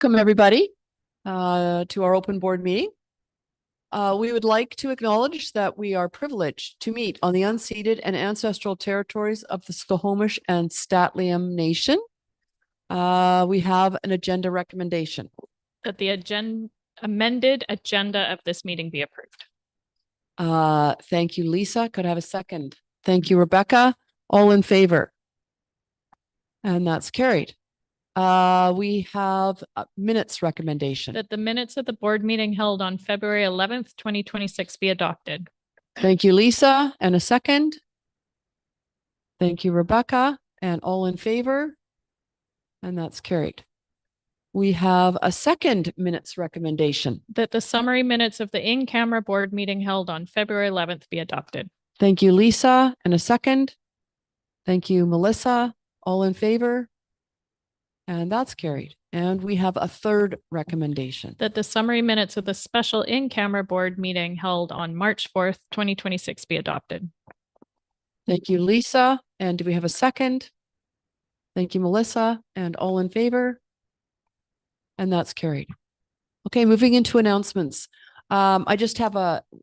Welcome, everybody, to our open board meeting. We would like to acknowledge that we are privileged to meet on the unceded and ancestral territories of the Squamish and St'át'imc Nation. We have an agenda recommendation. That the amended agenda of this meeting be approved. Thank you, Lisa. Could I have a second? Thank you, Rebecca. All in favor? And that's carried. We have a minutes recommendation. That the minutes of the board meeting held on February 11th, 2026 be adopted. Thank you, Lisa. And a second? Thank you, Rebecca. And all in favor? And that's carried. We have a second minutes recommendation. That the summary minutes of the in-camera board meeting held on February 11th be adopted. Thank you, Lisa. And a second? Thank you, Melissa. All in favor? And that's carried. And we have a third recommendation. That the summary minutes of the special in-camera board meeting held on March 4th, 2026 be adopted. Thank you, Lisa. And do we have a second? Thank you, Melissa. And all in favor? And that's carried. Okay, moving into announcements. I just have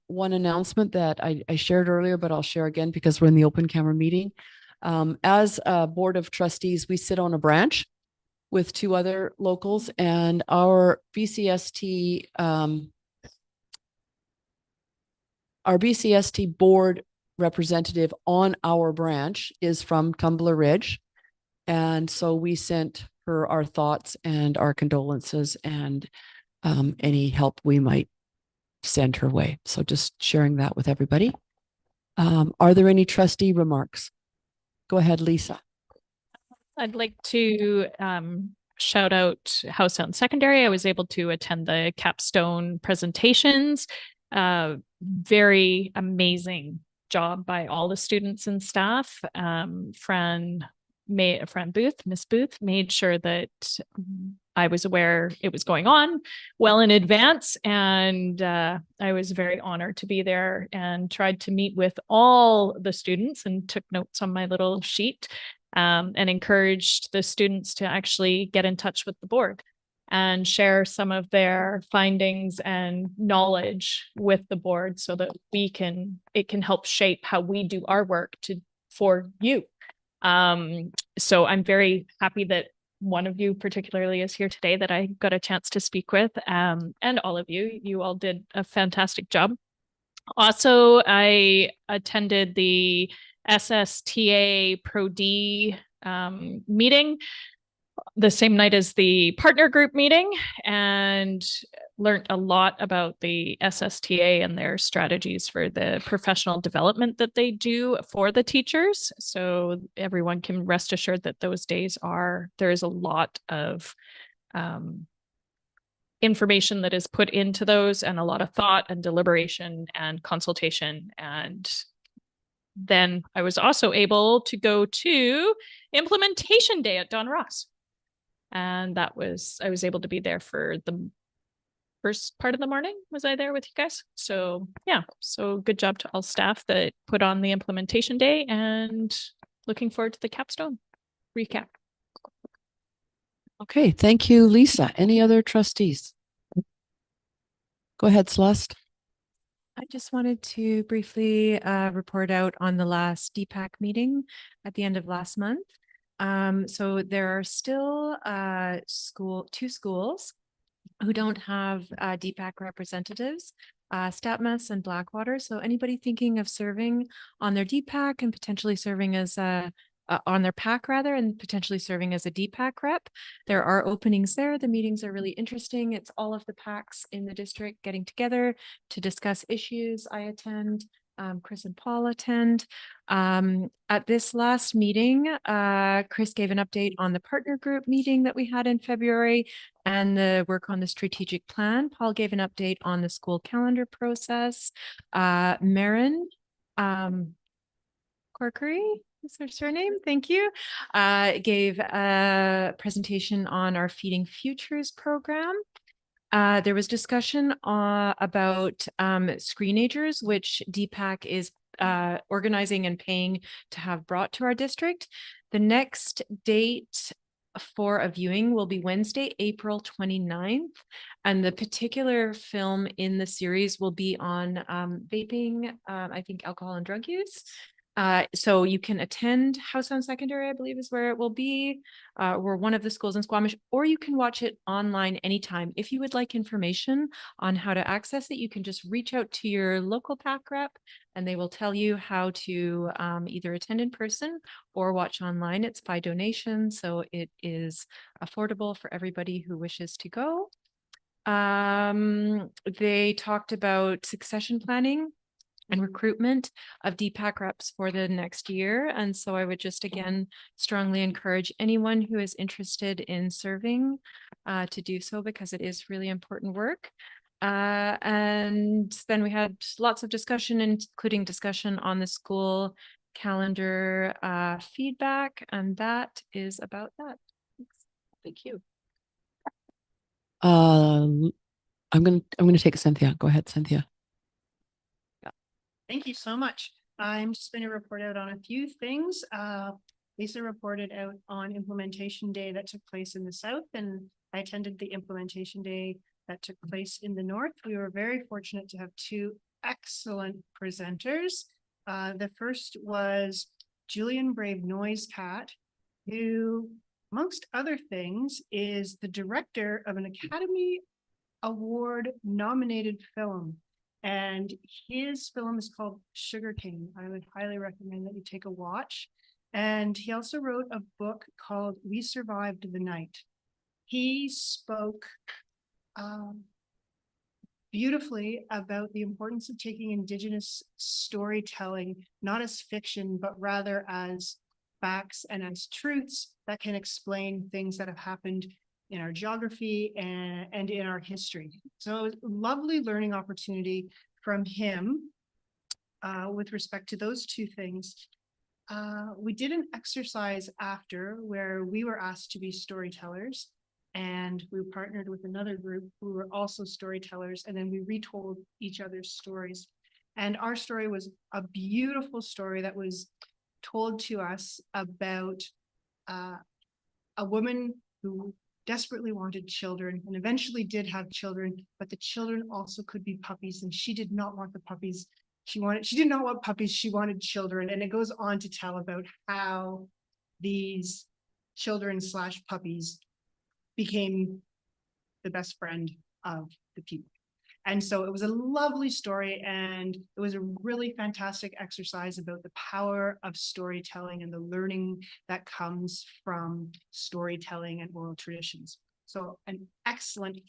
one announcement that I shared earlier, but I'll share again because we're in the open camera meeting. As a board of trustees, we sit on a branch with two other locals, and our BCST board representative on our branch is from Tumbler Ridge. And so we sent her our thoughts and our condolences and any help we might send her way. So just sharing that with everybody. Are there any trustee remarks? Go ahead, Lisa. I'd like to shout out Howe Sound Secondary. I was able to attend the capstone presentations. Very amazing job by all the students and staff. Miss Booth made sure that I was aware it was going on well in advance. And I was very honored to be there and tried to meet with all the students and took notes on my little sheet. And encouraged the students to actually get in touch with the board and share some of their findings and knowledge with the board so that it can help shape how we do our work for you. So I'm very happy that one of you particularly is here today that I got a chance to speak with, and all of you all did a fantastic job. Also, I attended the SSTA Pro D meeting the same night as the partner group meeting and learned a lot about the SSTA and their strategies for the professional development that they do for the teachers. So everyone can rest assured that those days there is a lot of information that is put into those and a lot of thought and deliberation and consultation. And then I was also able to go to implementation day at Don Ross. And I was able to be there for the first part of the morning. Was I there with you guys? So yeah, so good job to all staff that put on the implementation day and looking forward to the capstone recap. Okay, thank you, Lisa. Any other trustees? Go ahead, Celeste. I just wanted to briefly report out on the last DPAC meeting at the end of last month. So there are still two schools who don't have DPAC representatives, St'át'imc and Blackwater. So anybody thinking of serving on their DPAC and potentially serving as on their PAC rather, and potentially serving as a DPAC rep. There are openings there. The meetings are really interesting. It's all of the PACs in the district getting together to discuss issues. I attend, Chris and Paul attend. At this last meeting, Chris gave an update on the partner group meeting that we had in February and the work on the strategic plan. Paul gave an update on the school calendar process. Marin Corkery, is her surname? Thank you. Gave a presentation on our Feeding Futures program. There was discussion about screenagers, which DPAC is organizing and paying to have brought to our district. The next date for a viewing will be Wednesday, April 29th. And the particular film in the series will be on vaping, I think alcohol and drug use. So you can attend House on Secondary, I believe is where it will be, or one of the schools in Squamish, or you can watch it online anytime. If you would like information on how to access it, you can just reach out to your local PAC rep and they will tell you how to either attend in person or watch online. It's by donation, so it is affordable for everybody who wishes to go. They talked about succession planning and recruitment of DPAC reps for the next year. And so I would just again strongly encourage anyone who is interested in serving to do so, because it is really important work. And then we had lots of discussion, including discussion on the school calendar feedback, and that is about that. Thank you. I'm gonna take Cynthia. Go ahead, Cynthia. Thank you so much. I'm just going to report out on a few things. Lisa reported out on implementation day that took place in the south, and I attended the implementation day that took place in the north. We were very fortunate to have two excellent presenters. The first was Julian Brave Noisecat, who, amongst other things, is the director of an Academy Award nominated film. And his film is called Sugarcane. I would highly recommend that you take a watch. And he also wrote a book called We Survived the Night. He spoke beautifully about the importance of taking Indigenous storytelling, not as fiction, but rather as facts and as truths that can explain things that have happened in our geography and in our history. So lovely learning opportunity from him with respect to those two things. We did an exercise after where we were asked to be storytellers, and we partnered with another group who were also storytellers, and then we retold each other's stories. And our story was a beautiful story that was told to us about a woman who desperately wanted children and eventually did have children, but the children also could be puppies, and she did not want the puppies. She did not want puppies, she wanted children. And it goes on to tell about how these children / puppies became the best friend of the people. And so it was a lovely story, and it was a really fantastic exercise about the power of storytelling and the learning that comes from storytelling and oral traditions. So an excellent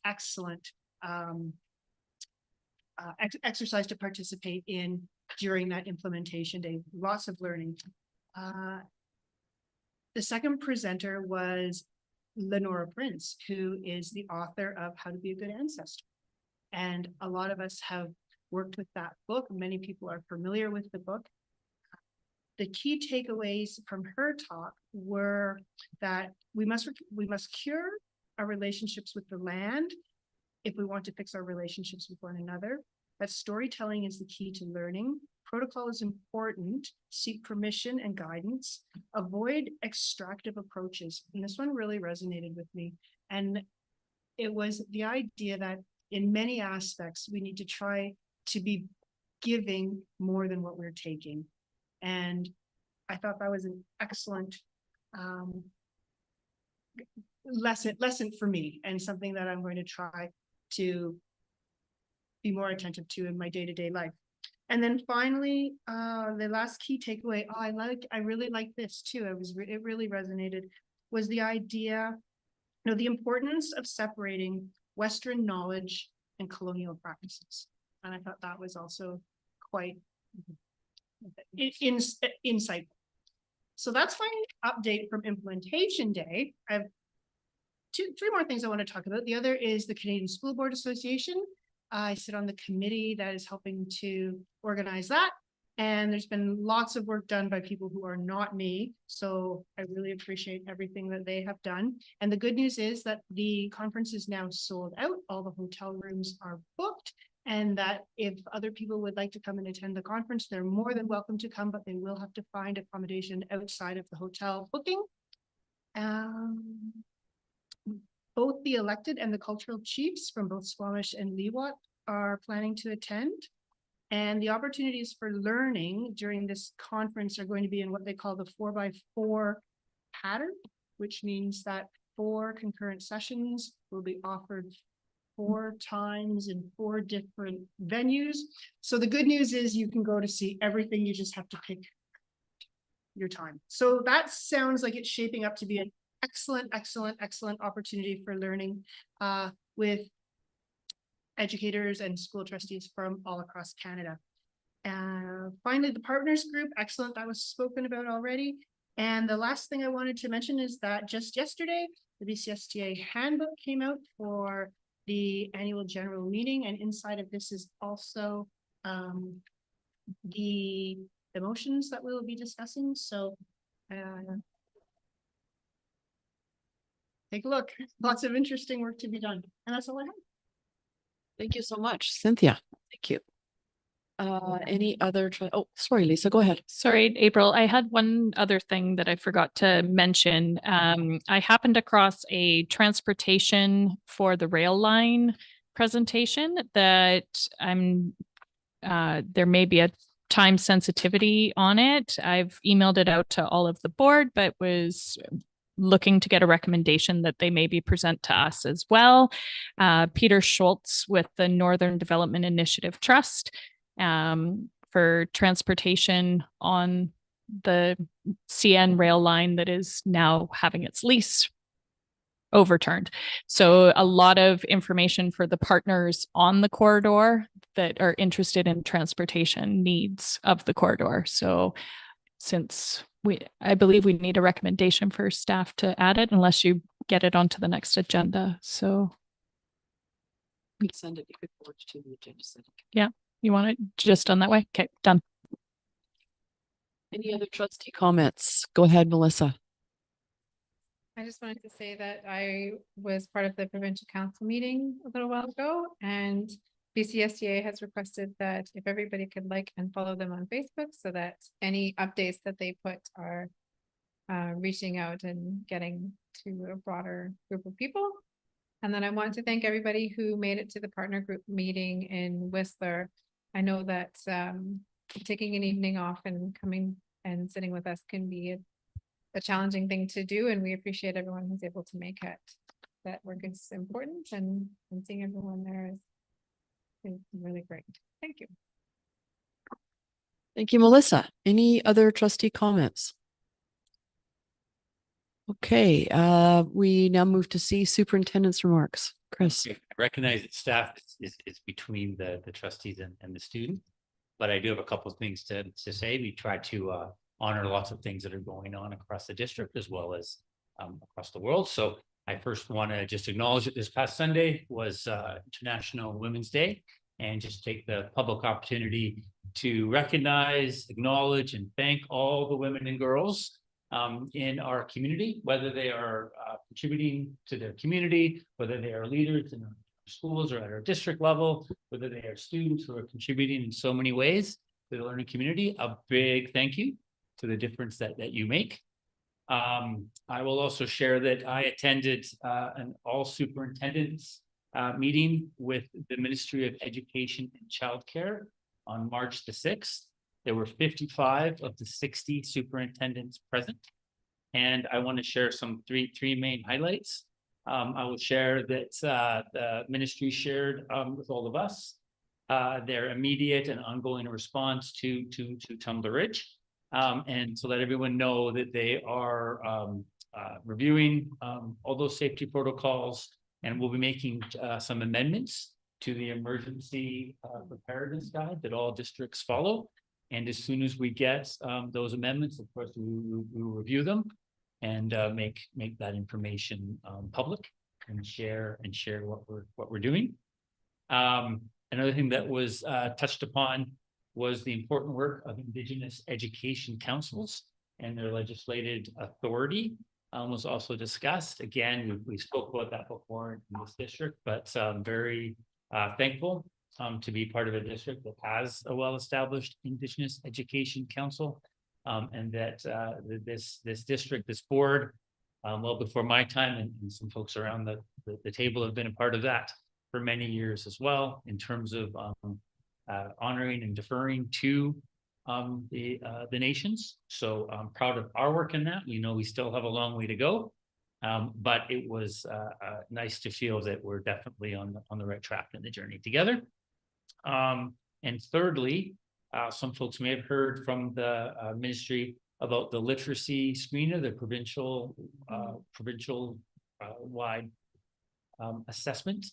exercise to participate in during that implementation day. Lots of learning. The second presenter was Lenora Prince, who is the author of How to Be a Good Ancestor. And a lot of us have worked with that book. Many people are familiar with the book. The key takeaways from her talk were that we must cure our relationships with the land if we want to fix our relationships with one another. That storytelling is the key to learning. Protocol is important. Seek permission and guidance. Avoid extractive approaches. And this one really resonated with me. And it was the idea that in many aspects, we need to try to be giving more than what we're taking. And I thought that was an excellent lesson for me, and something that I'm going to try to be more attentive to in my day-to-day life. And then finally, the last key takeaway, I really like this too. It really resonated, was the idea, the importance of separating Western knowledge and colonial practices. And I thought that was also quite insightful. So that's my update from implementation day. I have three more things I want to talk about. The other is the Canadian School Board Association. I sit on the committee that is helping to organize that. And there's been lots of work done by people who are not me. So I really appreciate everything that they have done. And the good news is that the conference is now sold out. All the hotel rooms are booked. And that if other people would like to come and attend the conference, they're more than welcome to come, but they will have to find accommodation outside of the hotel booking. Um, both the elected and the cultural chiefs from both Squamish and Leewat are planning to attend. And the opportunities for learning during this conference are going to be in what they call the 4x4 pattern, which means that 4 concurrent sessions will be offered 4 times in 4 different venues. So the good news is you can go to see everything. You just have to pick your time. So that sounds like it's shaping up to be an excellent opportunity for learning with educators and school trustees from all across Canada. Finally, the partners group, excellent, that was spoken about already. And the last thing I wanted to mention is that just yesterday, the BCSTA handbook came out for the annual general meeting, and inside of this is also the motions that we'll be discussing. So take a look, lots of interesting work to be done. And that's all I have. Thank you so much, Cynthia. Thank you. Any other, oh, sorry, Lisa, go ahead. Sorry, April, I had one other thing that I forgot to mention. I happened across a transportation for the rail line presentation that there may be a time sensitivity on it. I've emailed it out to all of the board, but was looking to get a recommendation that they maybe present to us as well. Peter Schultz with the Northern Development Initiative Trust for transportation on the CN rail line that is now having its lease overturned. So a lot of information for the partners on the corridor that are interested in transportation needs of the corridor. So since I believe we need a recommendation for staff to add it unless you get it onto the next agenda. So We can send it, you could forward to the agenda setting. yeah, you want it just done that way? Okay, done. Any other trustee comments? Go ahead, Melissa. I just wanted to say that I was part of the provincial council meeting a little while ago, and BCSTA has requested that if everybody could like and follow them on Facebook so that any updates that they put are reaching out and getting to a broader group of people. And then I want to thank everybody who made it to the partner group meeting in Whistler. I know that taking an evening off and coming and sitting with us can be a challenging thing to do, and we appreciate everyone who's able to make it. That work is important, and seeing everyone there is really great. Thank you. Thank you, Melissa. Any other trustee comments? Okay, we now move to C, superintendent's remarks. Chris. I recognize that staff is between the trustees and the student, but I do have a couple of things to say. We try to honor lots of things that are going on across the district as well as across the world. So I first want to just acknowledge that this past Sunday was International Women's Day, and just take the public opportunity to recognize, acknowledge, and thank all the women and girls in our community, whether they are contributing to their community, whether they are leaders in our schools or at our district level, whether they are students who are contributing in so many ways to the learning community. A big thank you to the difference that you make. I will also share that I attended an all superintendents meeting with the Ministry of Education and Childcare on March the 6th. There were 55 of the 60 superintendents present. And I want to share some three main highlights. I will share that the ministry shared with all of us their immediate and ongoing response to Tumbler Ridge. And so let everyone know that they are reviewing all those safety protocols, and we'll be making some amendments to the emergency preparedness guide that all districts follow. And as soon as we get those amendments, of course, we will review them and make that information public and share what we're doing. Another thing that was touched upon was the important work of Indigenous education councils and their legislated authority. Was also discussed. Again, we spoke about that before in this district, but very thankful to be part of a district that has a well-established Indigenous Education Council, and that this district, this board, well before my time, and some folks around the table have been a part of that for many years as well, in terms of honoring and deferring to the nations. So I'm proud of our work in that. We know we still have a long way to go, but it was nice to feel that we're definitely on the right track in the journey together. And thirdly, some folks may have heard from the ministry about the literacy screener, the provincial wide assessment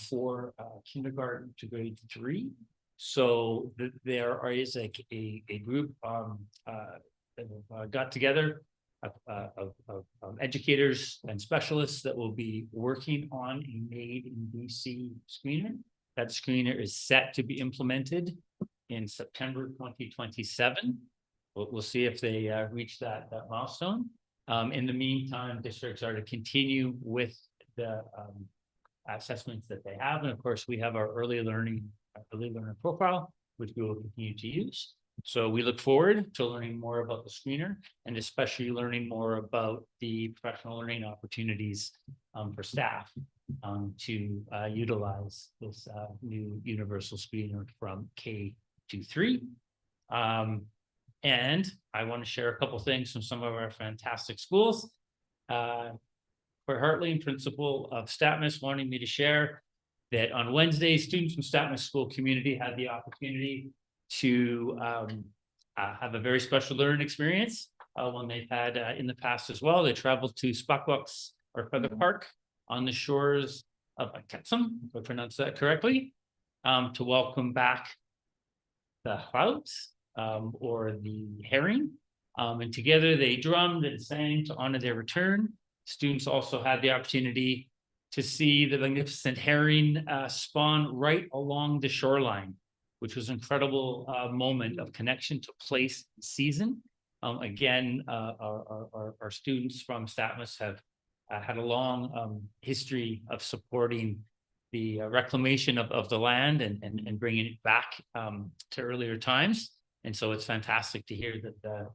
for kindergarten to grade 3. So there is a group got together of educators and specialists that will be working on a Made in BC screener. That screener is set to be implemented in September 2027. We'll see if they reach that milestone. In the meantime, districts are to continue with the assessments that they have. And of course, we have our early learner profile, which we will continue to use. So we look forward to learning more about the screener, and especially learning more about the professional learning opportunities for staff to utilize this new universal screener from K to 3. And I want to share a couple things from some of our fantastic schools. For Hartling, principal of Statmas, wanting me to share that on Wednesday, students from Statmas school community had the opportunity to have a very special learning experience, one they've had in the past as well. They traveled to Spakwax or Feather Park on the shores of Ketchum, if I pronounce that correctly, to welcome back the Hlouts or the herring. And together they drummed and sang to honor their return. Students also had the opportunity to see the magnificent herring spawn right along the shoreline, which was an incredible moment of connection to place and season. Again, our students from Statmas have had a long history of supporting the reclamation of the land and bringing it back to earlier times. And so it's fantastic to hear that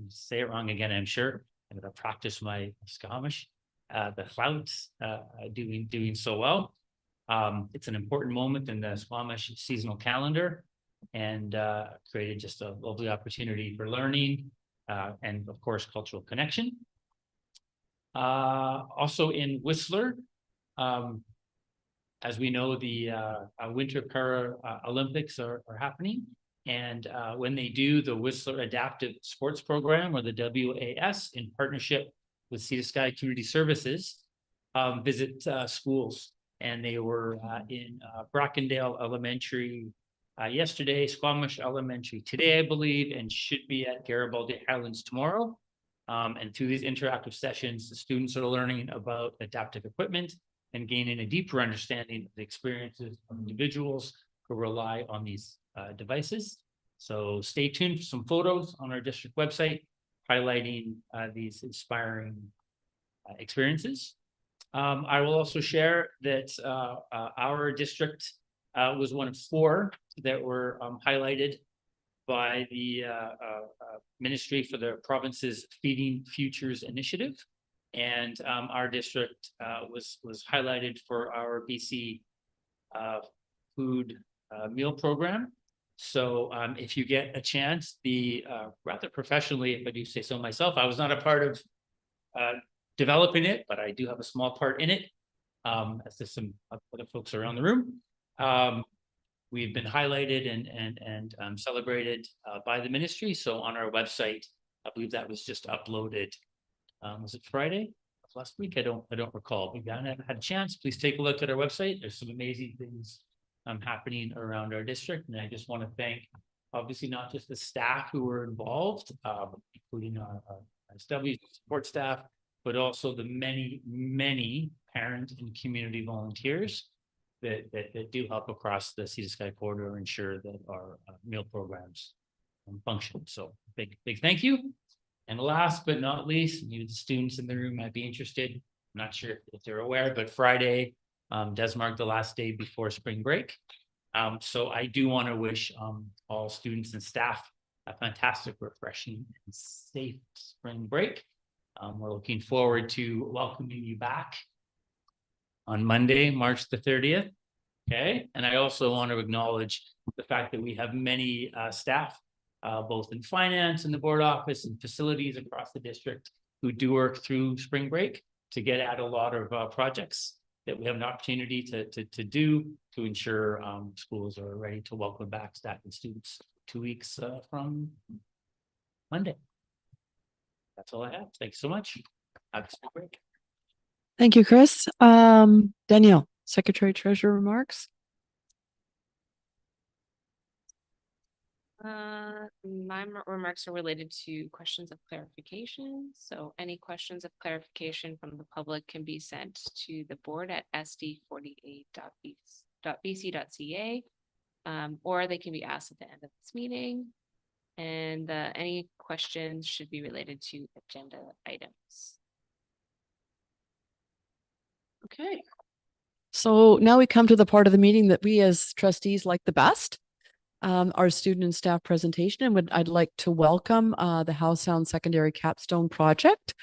say it wrong again, I'm sure. I'm going to practice my Squamish. The Hlouts doing so well. It's an important moment in the Squamish seasonal calendar, and created just a lovely opportunity for learning and of course cultural connection. Also in Whistler, as we know, the Winter Para Olympics are happening. And when they do, the Whistler Adaptive Sports Program, or the WAS, in partnership with Sea to Sky Community Services, visit schools. And they were in Brockendale Elementary yesterday, Squamish Elementary today, I believe, and should be at Garibaldi Highlands tomorrow. And through these interactive sessions, the students are learning about adaptive equipment and gaining a deeper understanding of the experiences of individuals who rely on these devices. So stay tuned for some photos on our district website highlighting these inspiring experiences. I will also share that our district was one of 4 that were highlighted by the Ministry for the Province's Feeding Futures initiative. And our district was highlighted for our BC food meal program. So if you get a chance, the rather professionally, if I do say so myself, I was not a part of developing it, but I do have a small part in it, as to some other folks around the room. We've been highlighted and celebrated by the ministry. So on our website, I believe that was just uploaded. Was it Friday of last week? I don't recall. If you haven't had a chance, please take a look at our website. There's some amazing things happening around our district. And I just want to thank, obviously, not just the staff who were involved, including our SW support staff, but also the many parent and community volunteers that do help across the Sea to Sky corridor, ensure that our meal programs function. So big thank you. And last but not least, maybe the students in the room might be interested. I'm not sure if they're aware, but Friday does mark the last day before spring break. So I do want to wish all students and staff a fantastic, refreshing, and safe spring break. We're looking forward to welcoming you back on Monday, March the 30th. Okay, and I also want to acknowledge the fact that we have many staff, both in finance and the board office and facilities across the district who do work through spring break to get at a lot of projects that we have an opportunity to do to ensure schools are ready to welcome back staff and students 2 weeks from Monday. That's all I have. Thanks so much. Have a spring break. Thank you, Chris. Danielle, Secretary Treasurer remarks. My remarks are related to questions of clarification. So any questions of clarification from the public can be sent to the board at sd48.bc.ca, or they can be asked at the end of this meeting. And any questions should be related to agenda items. Okay. So now we come to the part of the meeting that we as trustees like the best. Our student and staff presentation, and I'd like to welcome the Howe Sound Secondary Capstone Project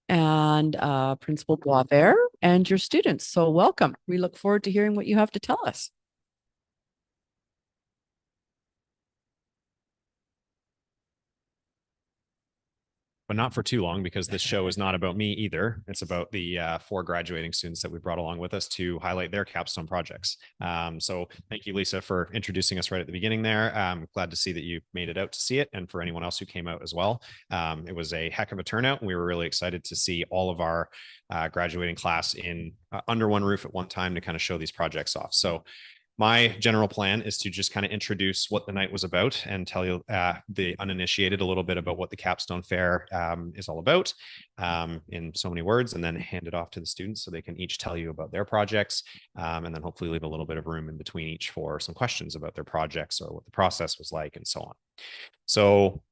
and Principal Boisvert and your students. So welcome. We look forward to hearing what you have to tell us. But not for too long, because this show is not about me either. It's about the 4 graduating students that we brought along with us to highlight their capstone projects. So thank you, Lisa, for introducing us right at the beginning there. Glad to see that you made it out to see it, and for anyone else who came out as well. It was a heck of a turnout, and we were really excited to see all of our graduating class in under one roof at one time to kind of show these projects off. So my general plan is to just kind of introduce what the night was about and tell you, the uninitiated, a little bit about what the Capstone Fair is all about in so many words, and then hand it off to the students so they can each tell you about their projects, and then hopefully leave a little bit of room in between each for some questions about their projects or what the process was like and so on. So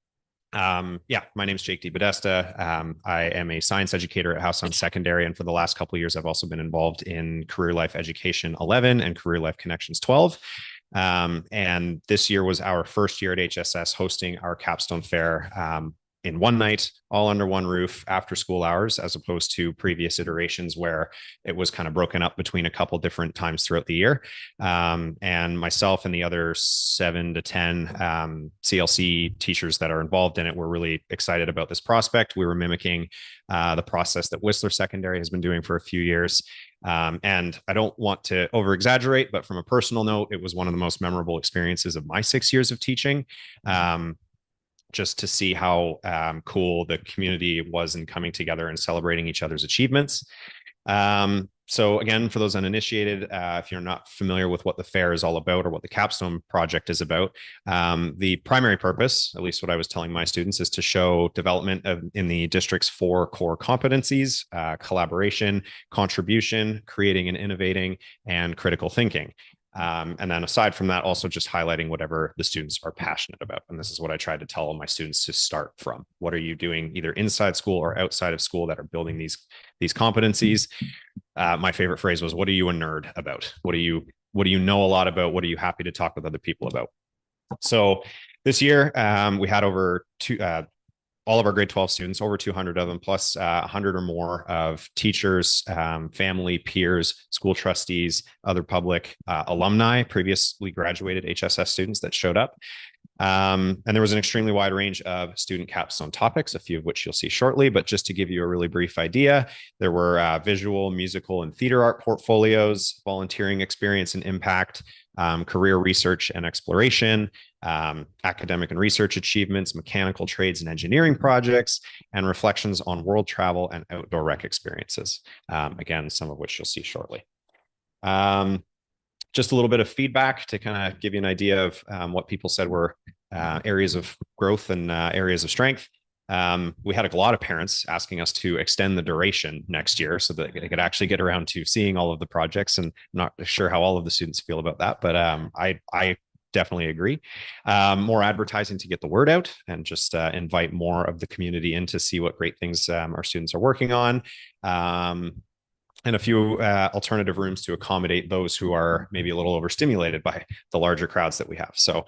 yeah, my name is Jake DiBodesta. I am a science educator at Howe Sound Secondary, and for the last couple of years, I've also been involved in Career Life Education 11 and Career Life Connections 12. And this year was our first year at HSS hosting our Capstone Fair in one night, all under one roof after school hours, as opposed to previous iterations where it was kind of broken up between a couple different times throughout the year. And myself and the other 7 to 10 CLC teachers that are involved in it were really excited about this prospect. We were mimicking the process that Whistler Secondary has been doing for a few years. And I don't want to over exaggerate, but from a personal note, it was one of the most memorable experiences of my 6 years of teaching. Just to see how cool the community was in coming together and celebrating each other's achievements. So again, for those uninitiated, if you're not familiar with what the fair is all about or what the Capstone Project is about, the primary purpose, at least what I was telling my students, is to show development in the district's 4 core competencies: collaboration, contribution, creating and innovating, and critical thinking. And then aside from that, also just highlighting whatever the students are passionate about. And this is what I tried to tell all my students to start from. What are you doing either inside school or outside of school that are building these competencies? My favorite phrase was, what are you a nerd about? What do you know a lot about? What are you happy to talk with other people about? So this year, we had over all of our grade 12 students, over 200 of them, plus 100 or more of teachers, family, peers, school trustees, other public alumni, previously graduated HSS students that showed up. And there was an extremely wide range of student capstone topics, a few of which you'll see shortly. But just to give you a really brief idea, there were visual, musical, and theater art portfolios, volunteering experience and impact, career research and exploration, academic and research achievements, mechanical trades and engineering projects, and reflections on world travel and outdoor rec experiences. Again, some of which you'll see shortly. Just a little bit of feedback to kind of give you an idea of what people said were areas of growth and areas of strength. We had a lot of parents asking us to extend the duration next year so that they could actually get around to seeing all of the projects, and I'm not sure how all of the students feel about that, but I definitely agree. More advertising to get the word out and just invite more of the community in to see what great things our students are working on. and a few alternative rooms to accommodate those who are maybe a little overstimulated by the larger crowds that we have. So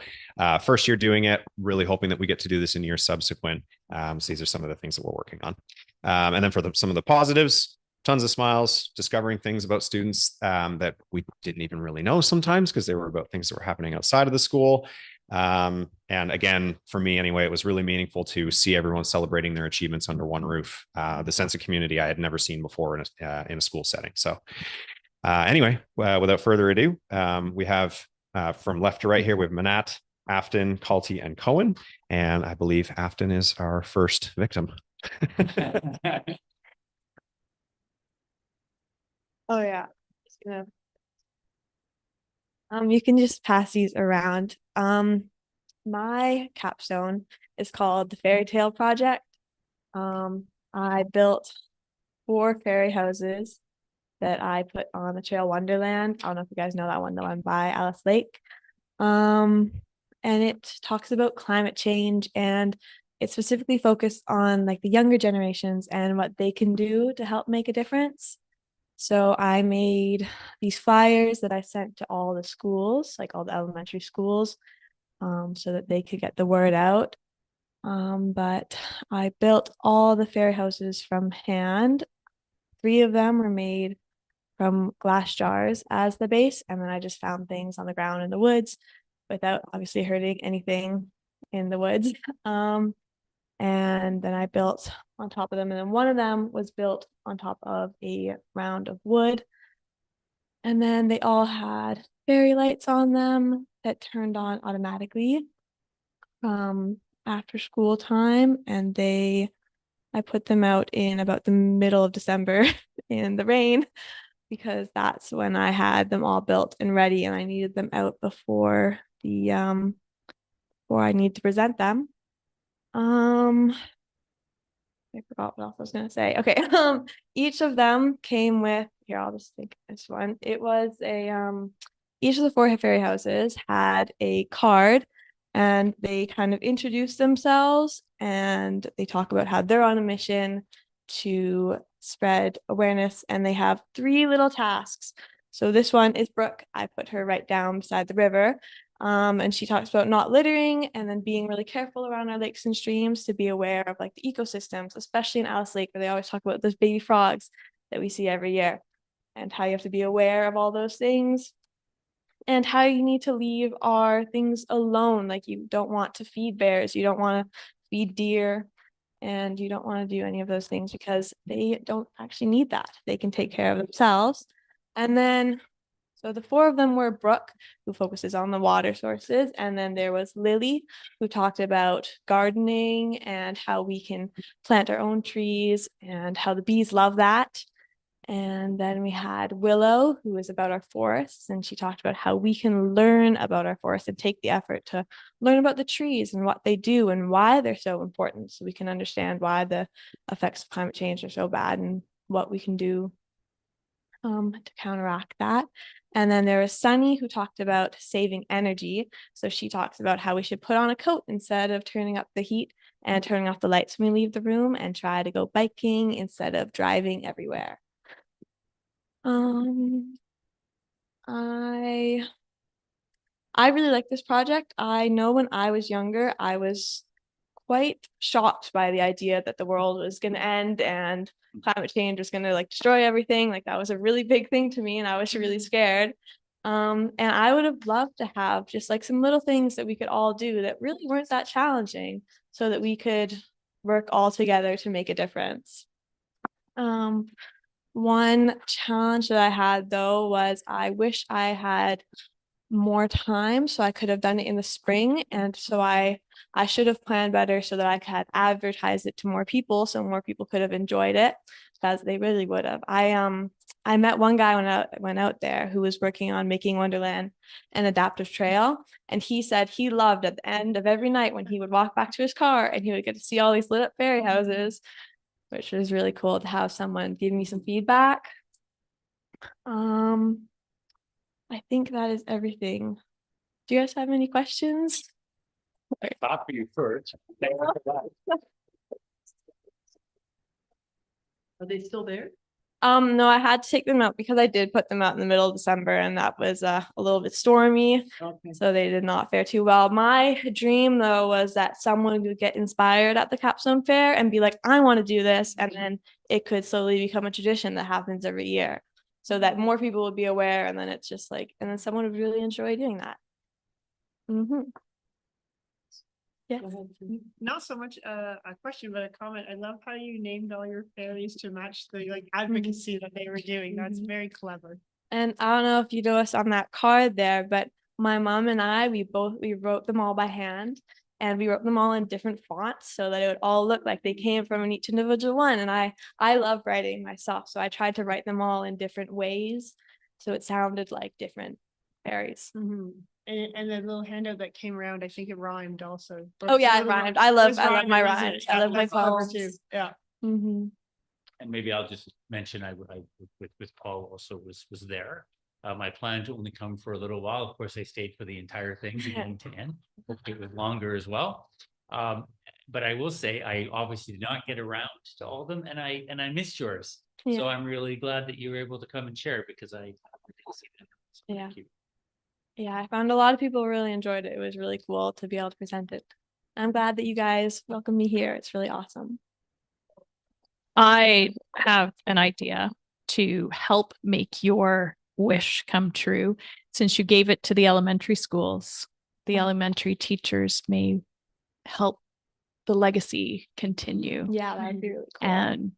first year doing it, really hoping that we get to do this in years subsequent. So these are some of the things that we're working on. And then for some of the positives, tons of smiles, discovering things about students that we didn't even really know sometimes because they were about things that were happening outside of the school. And again, for me anyway, it was really meaningful to see everyone celebrating their achievements under one roof. The sense of community I had never seen before in a school setting. So anyway, without further ado, we have from left to right here, we have Manat, Afton, Kalti, and Cohen. And I believe Afton is our first victim. Oh yeah. Just gonna- you can just pass these around. My capstone is called the Fairy Tale Project. I built 4 fairy houses that I put on the Trail Wonderland. I don't know if you guys know that one by Alice Lake. And it talks about climate change, and it's specifically focused on like the younger generations and what they can do to help make a difference. So I made these flyers that I sent to all the schools, like all the elementary schools, so that they could get the word out. But I built all the fairy houses from hand. 3 of them were made from glass jars as the base, and then I just found things on the ground in the woods without obviously hurting anything in the woods. And then I built on top of them, and then one of them was built on top of a round of wood. And then they all had fairy lights on them that turned on automatically after school time, and I put them out in about the middle of December in the rain, because that's when I had them all built and ready, and I needed them out before I need to present them. I forgot what else I was gonna say. Okay. Each of them came with, here, I'll just think this one. It was each of the 4 fairy houses had a card, and they kind of introduce themselves, and they talk about how they're on a mission to spread awareness, and they have 3 little tasks. So this one is Brooke. I put her right down beside the river. And she talks about not littering, and then being really careful around our lakes and streams to be aware of like the ecosystems, especially in Alice Lake, where they always talk about those baby frogs that we see every year, and how you have to be aware of all those things, and how you need to leave our things alone. Like, you don't want to feed bears, you don't want to feed deer, and you don't want to do any of those things because they don't actually need that. They can take care of themselves. And then so the 4 of them were Brooke, who focuses on the water sources, and then there was Lily, who talked about gardening and how we can plant our own trees and how the bees love that. And then we had Willow, who was about our forests, and she talked about how we can learn about our forests and take the effort to learn about the trees and what they do and why they're so important, so we can understand why the effects of climate change are so bad and what we can do to counteract that. And then there was Sunny, who talked about saving energy. So she talks about how we should put on a coat instead of turning up the heat, and turning off the lights when we leave the room, and try to go biking instead of driving everywhere. I really like this project. I know when I was younger, I was quite shocked by the idea that the world was going to end and climate change was going to like destroy everything. Like, that was a really big thing to me, and I was really scared. And I would have loved to have just like some little things that we could all do that really weren't that challenging, so that we could work all together to make a difference. One challenge that I had, though, was I wish I had more time so I could have done it in the spring, and so I should have planned better so that I could advertise it to more people, so more people could have enjoyed it, as they really would have. I met one guy when I went out there who was working on making Wonderland an adaptive trail, and he said he loved at the end of every night when he would walk back to his car and he would get to see all these lit up fairy houses, which was really cool to have someone give me some feedback. I think that is everything. Do you guys have any questions? I thought for you first. Thank you for that. Are they still there? No, I had to take them out because I did put them out in the middle of December and that was a little bit stormy. Okay. So they did not fare too well. My dream though was that someone would get inspired at the capstone fair and be like, I want to do this. And then it could slowly become a tradition that happens every year. So that more people would be aware and then it's just like, and then someone would really enjoy doing that. Yeah. Not so much a question, but a comment. I love how you named all your fairies to match the like advocacy that they were doing. That's very clever. And I don't know if you noticed on that card there, but my mom and I, we wrote them all by hand and we wrote them all in different fonts so that it would all look like they came from each individual one. And I love writing myself. So I tried to write them all in different ways. So it sounded like different fairies. And the little handout that came around, I think it rhymed also. Oh yeah, it Little rhymed. rhyme- I it love was my rhyming, wasn't rhymes. it? I Yeah, love my that's clever poems. too. Yeah. And maybe I'll just mention, with Paul also was there. My plan to only come for a little while. Of course, I stayed for the entire thing, beginning to end. Hopefully it was longer as well. But I will say, I obviously did not get around to all of them, and I missed yours. Yeah. So I'm really glad that you were able to come and share because I didn't see them. So Yeah. thank you. Yeah, I found a lot of people really enjoyed it. It was really cool to be able to present it. I'm glad that you guys welcomed me here. It's really awesome. I have an idea to help make your wish come true. Since you gave it to the elementary schools, the elementary teachers may help the legacy continue. Yeah, that'd be really cool. And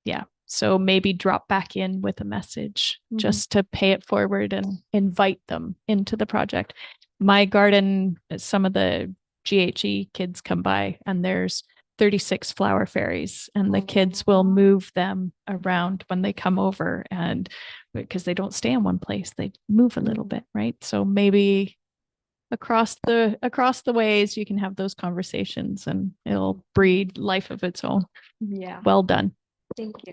yeah, so maybe drop back in with a message just to pay it forward and invite them into the project. My garden, some of the GHE kids come by and there's 36 flower fairies and the kids will move them around when they come over, and because they don't stay in one place, they move a little bit, right? So maybe across the ways you can have those conversations and it'll breed life of its own. Yeah, Well done. thank you.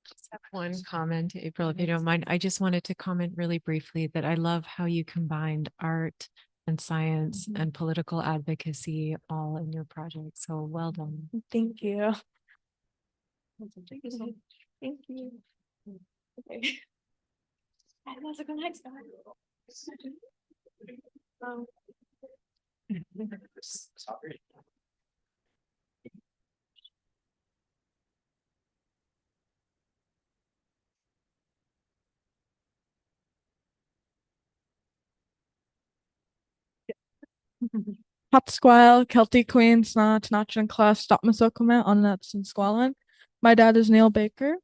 Just have one comment, April, if you don't mind. I just wanted to comment really briefly that I love how you combined art and science and political advocacy all in your project. So well done. Thank you. Thank you. Okay. Let's go next. Sorry. Hopsquile, Celtic Queen, Sna, Tanachan class, Stop Masokome on Nuts and Squalin. My dad is Neil Baker.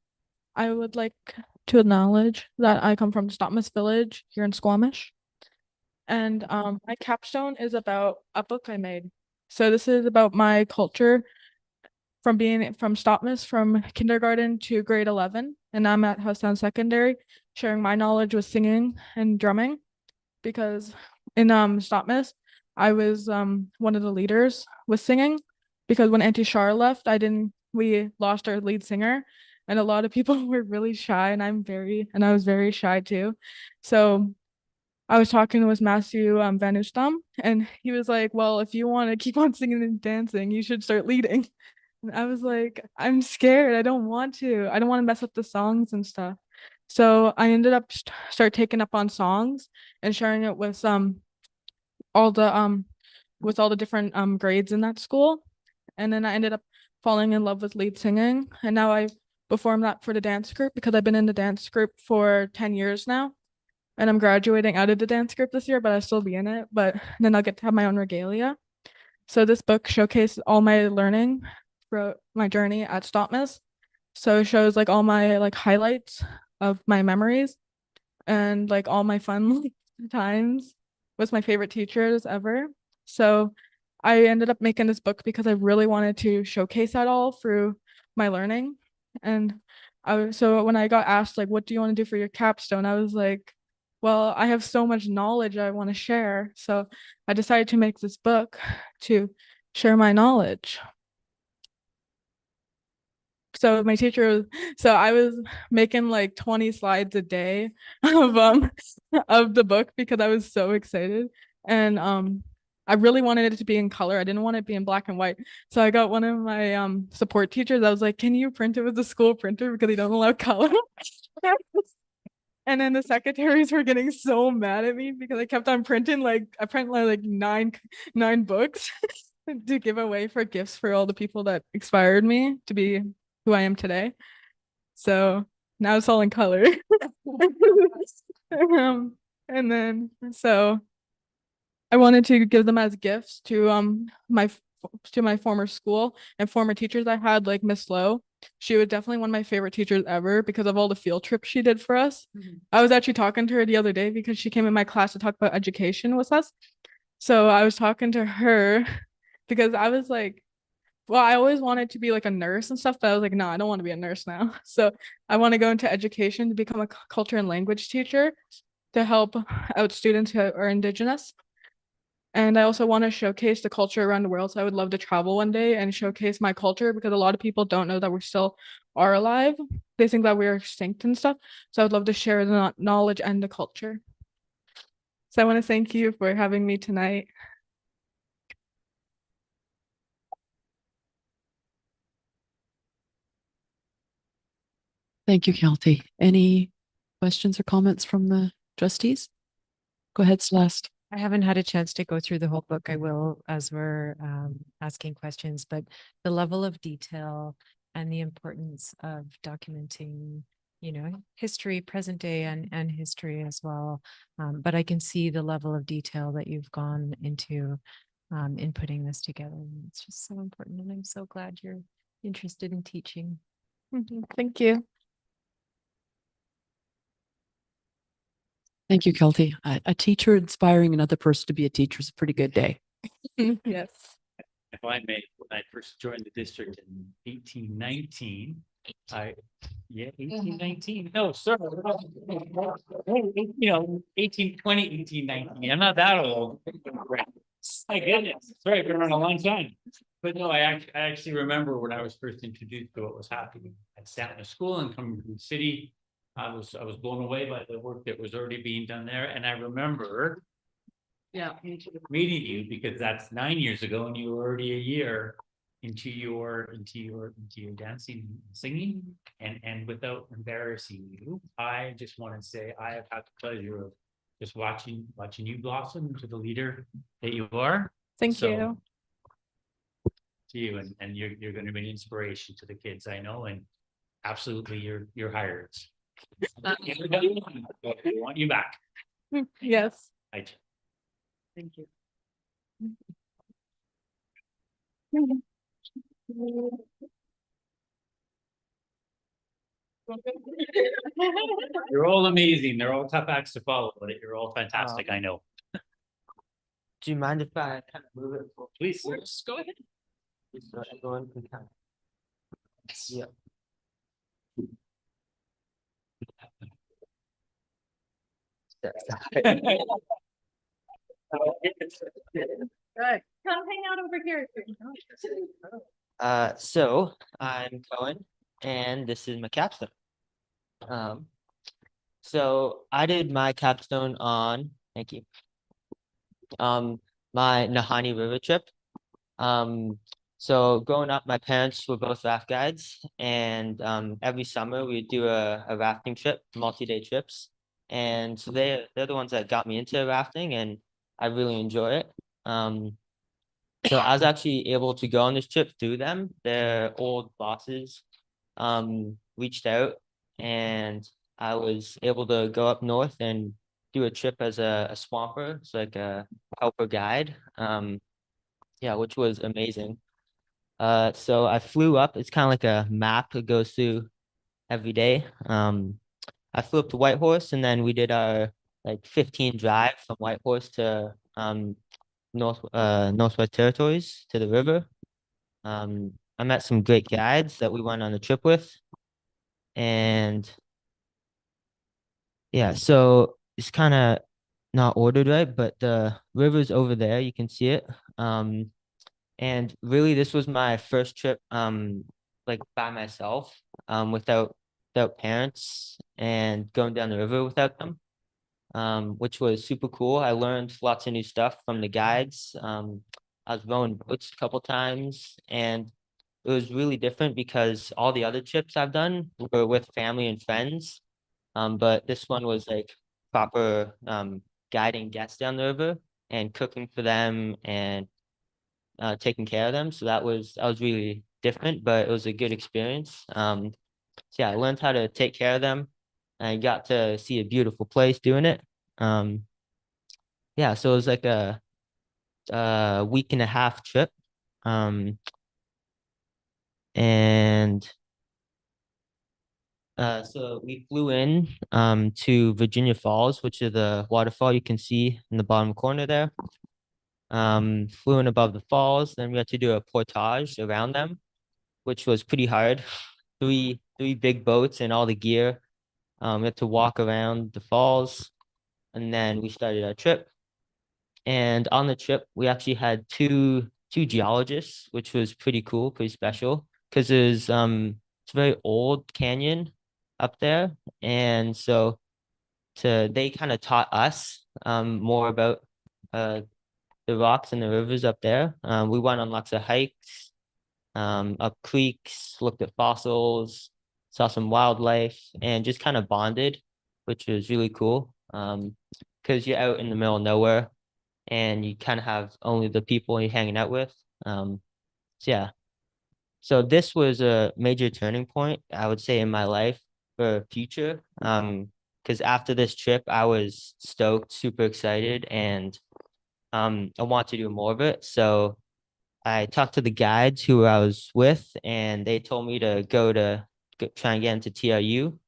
I would like to acknowledge that I come from Stopmas Village here in Squamish. And my capstone is about a book I made. So this is about my culture from being from Stopmas from kindergarten to grade 11. And I'm at Housetown Secondary, sharing my knowledge with singing and drumming. Because in Stopmas, I was one of the leaders with singing, because when Auntie Shar left, we lost our lead singer, and a lot of people were really shy, and I was very shy too. So I was talking with Matthew Van Oostam, and he was like, well, if you want to keep on singing and dancing, you should start leading. And I was like, I'm scared. I don't want to mess up the songs and stuff. So I ended up start taking up on songs and sharing it with all the different grades in that school. And then I ended up falling in love with lead singing, and now I perform that for the dance group because I've been in the dance group for 10 years now, and I'm graduating out of the dance group this year, but I'll still be in it, but then I'll get to have my own regalia. So this book showcases all my learning throughout my journey at Stopmas. So it shows like all my like highlights of my memories and like all my fun times with my favorite teachers ever. So I ended up making this book because I really wanted to showcase that all through my learning. And so when I got asked like, what do you want to do for your capstone? I was like, well, I have so much knowledge I want to share. So I decided to make this book to share my knowledge. So I was making like 20 slides a day of the book because I was so excited. And I really wanted it to be in color. I didn't want it to be in black and white. So I got one of my support teachers. I was like, can you print it with the school printer because they don't allow color? And then the secretaries were getting so mad at me because I kept on printing I print like nine books to give away for gifts for all the people that inspired me to be who I am today. So now it's all in color. And then so I wanted to give them as gifts to my former school and former teachers I had, like Miss Lowe. She was definitely one of my favorite teachers ever because of all the field trips she did for us. I was actually talking to her the other day because she came in my class to talk about education with us. So I was talking to her because I was like, well, I always wanted to be like a nurse and stuff, but I was like, no, I don't want to be a nurse now. So I want to go into education to become a culture and language teacher to help out students who are Indigenous. And I also want to showcase the culture around the world. So I would love to travel one day and showcase my culture because a lot of people don't know that we still are alive. They think that we're extinct and stuff. So I would love to share the knowledge and the culture. So I want to thank you for having me tonight. Thank you, Kelty. Any questions or comments from the trustees? Go ahead, Celeste. I haven't had a chance to go through the whole book. I will as we're asking questions, but the level of detail and the importance of documenting, history, present day and history as well. But I can see the level of detail that you've gone into in putting this together. And it's just so important. And I'm so glad you're interested in teaching. Thank you. Thank you, Kelty. A teacher inspiring another person to be a teacher is a pretty good day. Yes. If I may, when I first joined the district in 1819, 1819, no, sir. 1820, 1819, I'm not that old. My goodness, sorry, I've been around a long time. But no, I actually remember when I was first introduced to what was happening. I'd sat in a school and coming from the city. I was blown away by the work that was already being done there. And I remember meeting you because that's 9 years ago and you were already a year into your dancing and singing. And without embarrassing you, I just want to say I have had the pleasure of just watching you blossom into the leader that you are. Thank you. To you, and you're going to be an inspiration to the kids, I know, and absolutely you're hired. I want you back. Yes. Thank you. You're all amazing. They're all tough acts to follow, but you're all fantastic. I know. Do you mind if I kind of move it? Please, go ahead. So everyone can kind of. Yeah. Right. Come hang out over here. So I'm Cohen, and this is my capstone. So I did my capstone on, thank you. My Nahanni River trip. So growing up, my parents were both raft guides, and every summer we'd do a rafting trip, multi-day trips. And so they're the ones that got me into rafting, and I really enjoy it. So I was actually able to go on this trip through them. Their old bosses reached out, and I was able to go up north and do a trip as a swamper, so like a helper guide. Yeah, which was amazing. So I flew up. It's kind of like a map that goes through every day. I flew up to Whitehorse, and then we did our like 15 drive from Whitehorse to Northwest Territories to the river. I met some great guides that we went on the trip with, and yeah, so it's kind of not ordered right, but the river's over there. You can see it. And really, this was my first trip, like by myself, without parents, and going down the river without them. which was super cool. I learned lots of new stuff from the guides. I was rowing boats a couple times, and it was really different because all the other trips I've done were with family and friends. But this one was like proper guiding guests down the river and cooking for them and taking care of them. So that was really different, but it was a good experience. So yeah, I learned how to take care of them. I got to see a beautiful place doing it. Yeah, so it was like a week and a half trip. And so we flew in to Virginia Falls, which is the waterfall you can see in the bottom corner there. Flew in above the falls, then we had to do a portage around them, which was pretty hard. Three big boats and all the gear. We had to walk around the falls, and then we started our trip. And on the trip, we actually had two geologists, which was pretty cool, pretty special, because it's a very old canyon up there, and so they kind of taught us more about the rocks and the rivers up there. We went on lots of hikes, up creeks, looked at fossils, saw some wildlife, and just kind of bonded, which was really cool. Because you're out in the middle of nowhere, and you kind of have only the people you're hanging out with. So yeah. So this was a major turning point, I would say, in my life for future. Because after this trip, I was stoked, super excited, and I want to do more of it. So I talked to the guides who I was with, and they told me to try and get into TRU.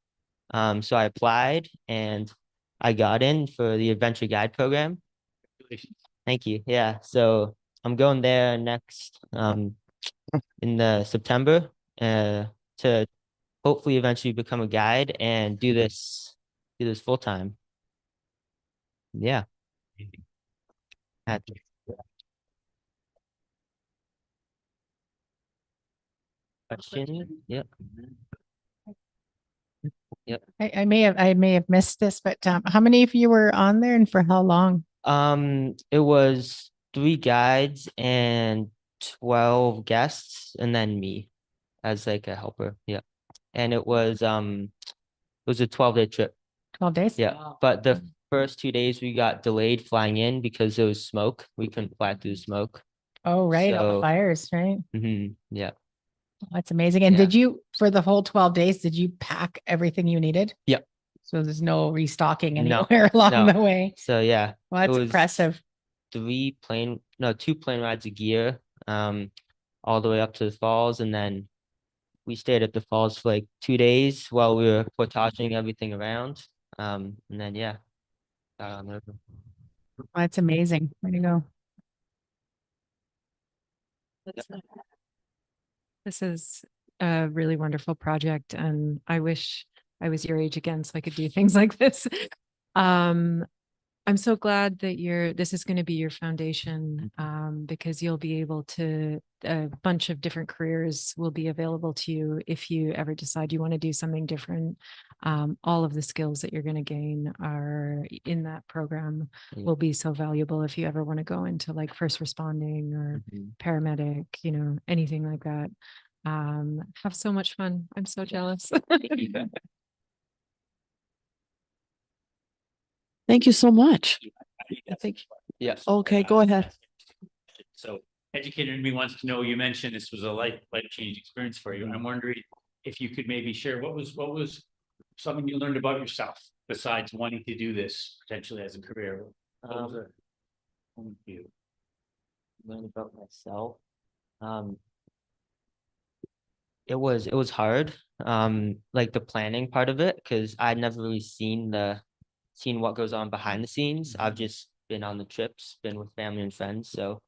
So I applied, and I got in for the adventure guide program. Thank you. Yeah. So I'm going there next in the September to hopefully eventually become a guide and do this full time. Yeah. Question? Yep. Yep. I may have missed this, but how many of you were on there and for how long? It was 3 guides and 12 guests, and then me as like a helper. Yeah. And it was a 12-day trip. 12 days? Yeah. But the first 2 days we got delayed flying in because there was smoke. We couldn't fly through the smoke. Oh, right. All the So- fires, right? Yeah. That's amazing. And Yeah. did you, for the whole 12 days, did you pack everything you needed? Yep. So there's no restocking No, anywhere along no. the way. So yeah. Well, it that's was impressive. 2 plane rides of gear, all the way up to the falls, and then we stayed at the falls for like 2 days while we were portaging everything around. And then yeah, got on the river. That's amazing. Way to go. This is a really wonderful project, and I wish I was your age again so I could do things like this. I'm so glad that this is going to be your foundation, because you'll be able to, a bunch of different careers will be available to you if you ever decide you want to do something different. All of the skills that you're going to gain are in that program Yeah. will be so valuable if you ever want to go into like first responding or paramedic, anything like that. Have so much fun. I'm so jealous. Thank you so much. Yes. Okay, go ahead. So educator in me wants to know, you mentioned this was a life-changing experience for you. I'm wondering if you could maybe share what was something you learned about yourself besides wanting to do this potentially as a career? What was it? Point of view? Learn about myself. It was hard. Like the planning part of it, because I'd never really seen what goes on behind the scenes. I've just been on the trips, been with family and friends. So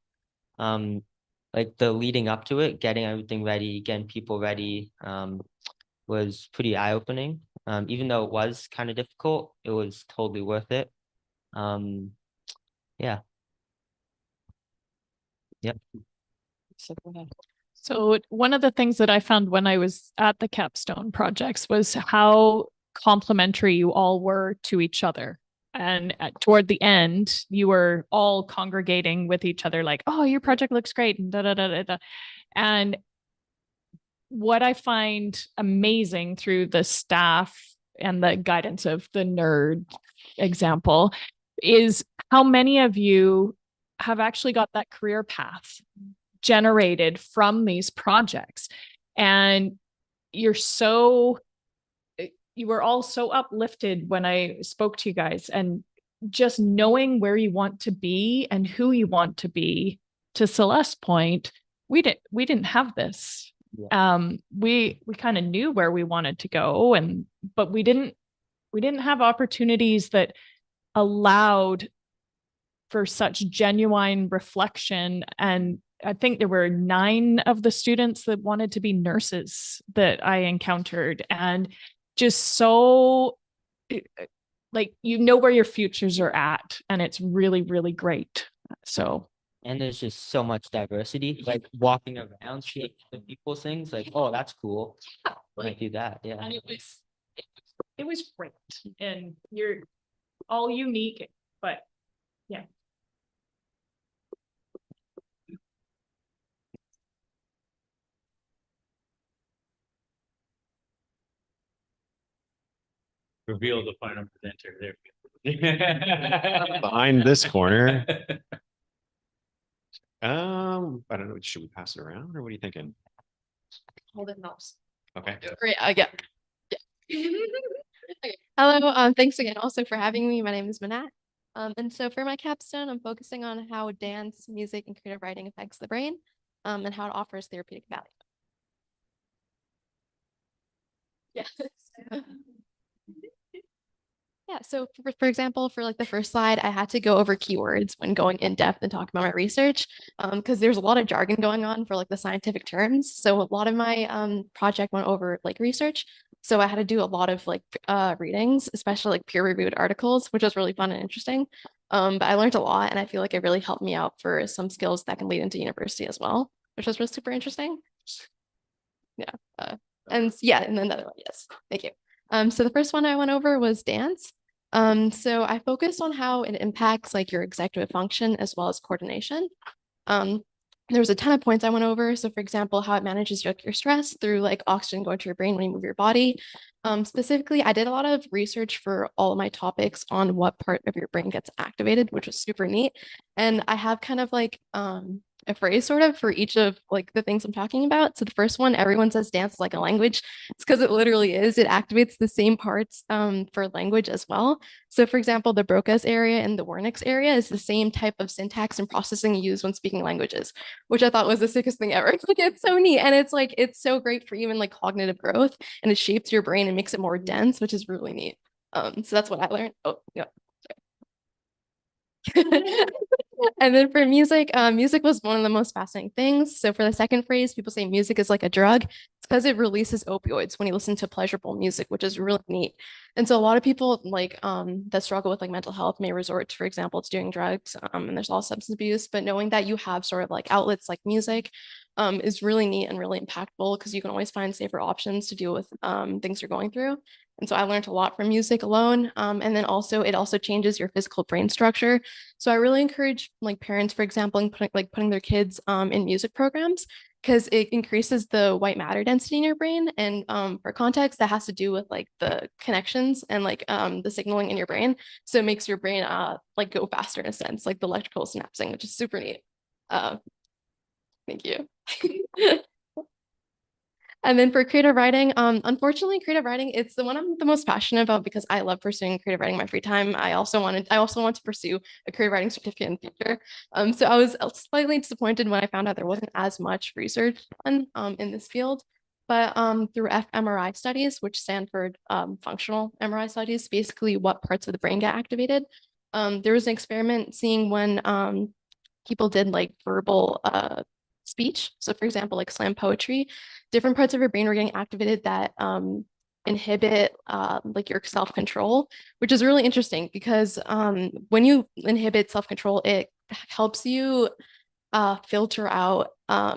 like the leading up to it, getting everything ready, getting people ready, was pretty eye-opening. Even though it was kind of difficult, it was totally worth it. Yeah. Yep. So one of the things that I found when I was at the capstone projects was how complementary you all were to each other. and toward the end, you were all congregating with each other, like, oh, your project looks great, and da da da da da. And what I find amazing through the staff and the guidance of the nerd example is how many of you have actually got that career path generated from these projects. And you were all so uplifted when I spoke to you guys, and just knowing where you want to be and who you want to be. To Celeste's point, we didn't have this. We kind of knew where we wanted to go, but we didn't have opportunities that allowed for such genuine reflection. And I think there were 9 of the students that wanted to be nurses that I encountered, and just so like, you know where your futures are at, and it's really, really great. So. And there's just so much diversity, like walking around, seeing the people's things, like, oh, that's cool. When I do that, yeah. And it was great, and you're all unique, but yeah. Reveal the final presenter there. Behind this corner. I don't know. Should we pass it around, or what are you thinking? Hold it helps. Okay. Great. Yeah. Okay. Hello. Thanks again also for having me. My name is Manat. And so for my capstone, I'm focusing on how dance, music, and creative writing affects the brain, and how it offers therapeutic value. Yes. Yeah, so for example, for like the first slide, I had to go over keywords when going in depth and talking about my research, because there's a lot of jargon going on for like the scientific terms. So a lot of my project went over like research. So I had to do a lot of like readings, especially like peer-reviewed articles, which was really fun and interesting. But I learned a lot, and I feel like it really helped me out for some skills that can lead into university as well, which was really super interesting. Yeah, and then another one, yes, thank you. So the first one I went over was dance. So I focused on how it impacts like your executive function as well as coordination. There was a ton of points I went over. So for example, how it manages your stress through like oxygen going to your brain when you move your body. Specifically, I did a lot of research for all of my topics on what part of your brain gets activated, which was super neat. And I have kind of like a phrase sort of for each of like the things I'm talking about. So the first one, everyone says dance is like a language. It's because it literally is. It activates the same parts for language as well. So for example, the Broca's area and the Wernicke's area is the same type of syntax and processing used when speaking languages, which I thought was the sickest thing ever. Like, it's so neat. And it's like, it's so great for even like cognitive growth, and it shapes your brain and makes it more dense, which is really neat. So that's what I learned. Oh, yeah. And then for music, music was one of the most fascinating things. So for the second phrase, people say music is like a drug. It's because it releases opioids when you listen to pleasurable music, which is really neat. And so a lot of people like that struggle with like mental health may resort to, for example, to doing drugs, and there's a lot of substance abuse, but knowing that you have sort of like outlets like music is really neat and really impactful, because you can always find safer options to deal with things you're going through. And so I learned a lot from music alone. And then also it also changes your physical brain structure. So I really encourage like parents, for example, putting their kids in music programs, because it increases the white matter density in your brain. And for context, that has to do with like the connections and like the signaling in your brain. So it makes your brain like go faster in a sense, like the electrical synapsing, which is super neat. Thank you. And then for creative writing, unfortunately, creative writing, it's the one I'm the most passionate about, because I love pursuing creative writing in my free time. I also want to pursue a creative writing certificate in the future. So I was slightly disappointed when I found out there wasn't as much research done in this field. But through fMRI studies, which stand for functional MRI studies, basically what parts of the brain get activated. There was an experiment seeing when people did like verbal speech. So for example, like slam poetry, different parts of your brain were getting activated that inhibit like your self-control, which is really interesting, because when you inhibit self-control, it helps you filter out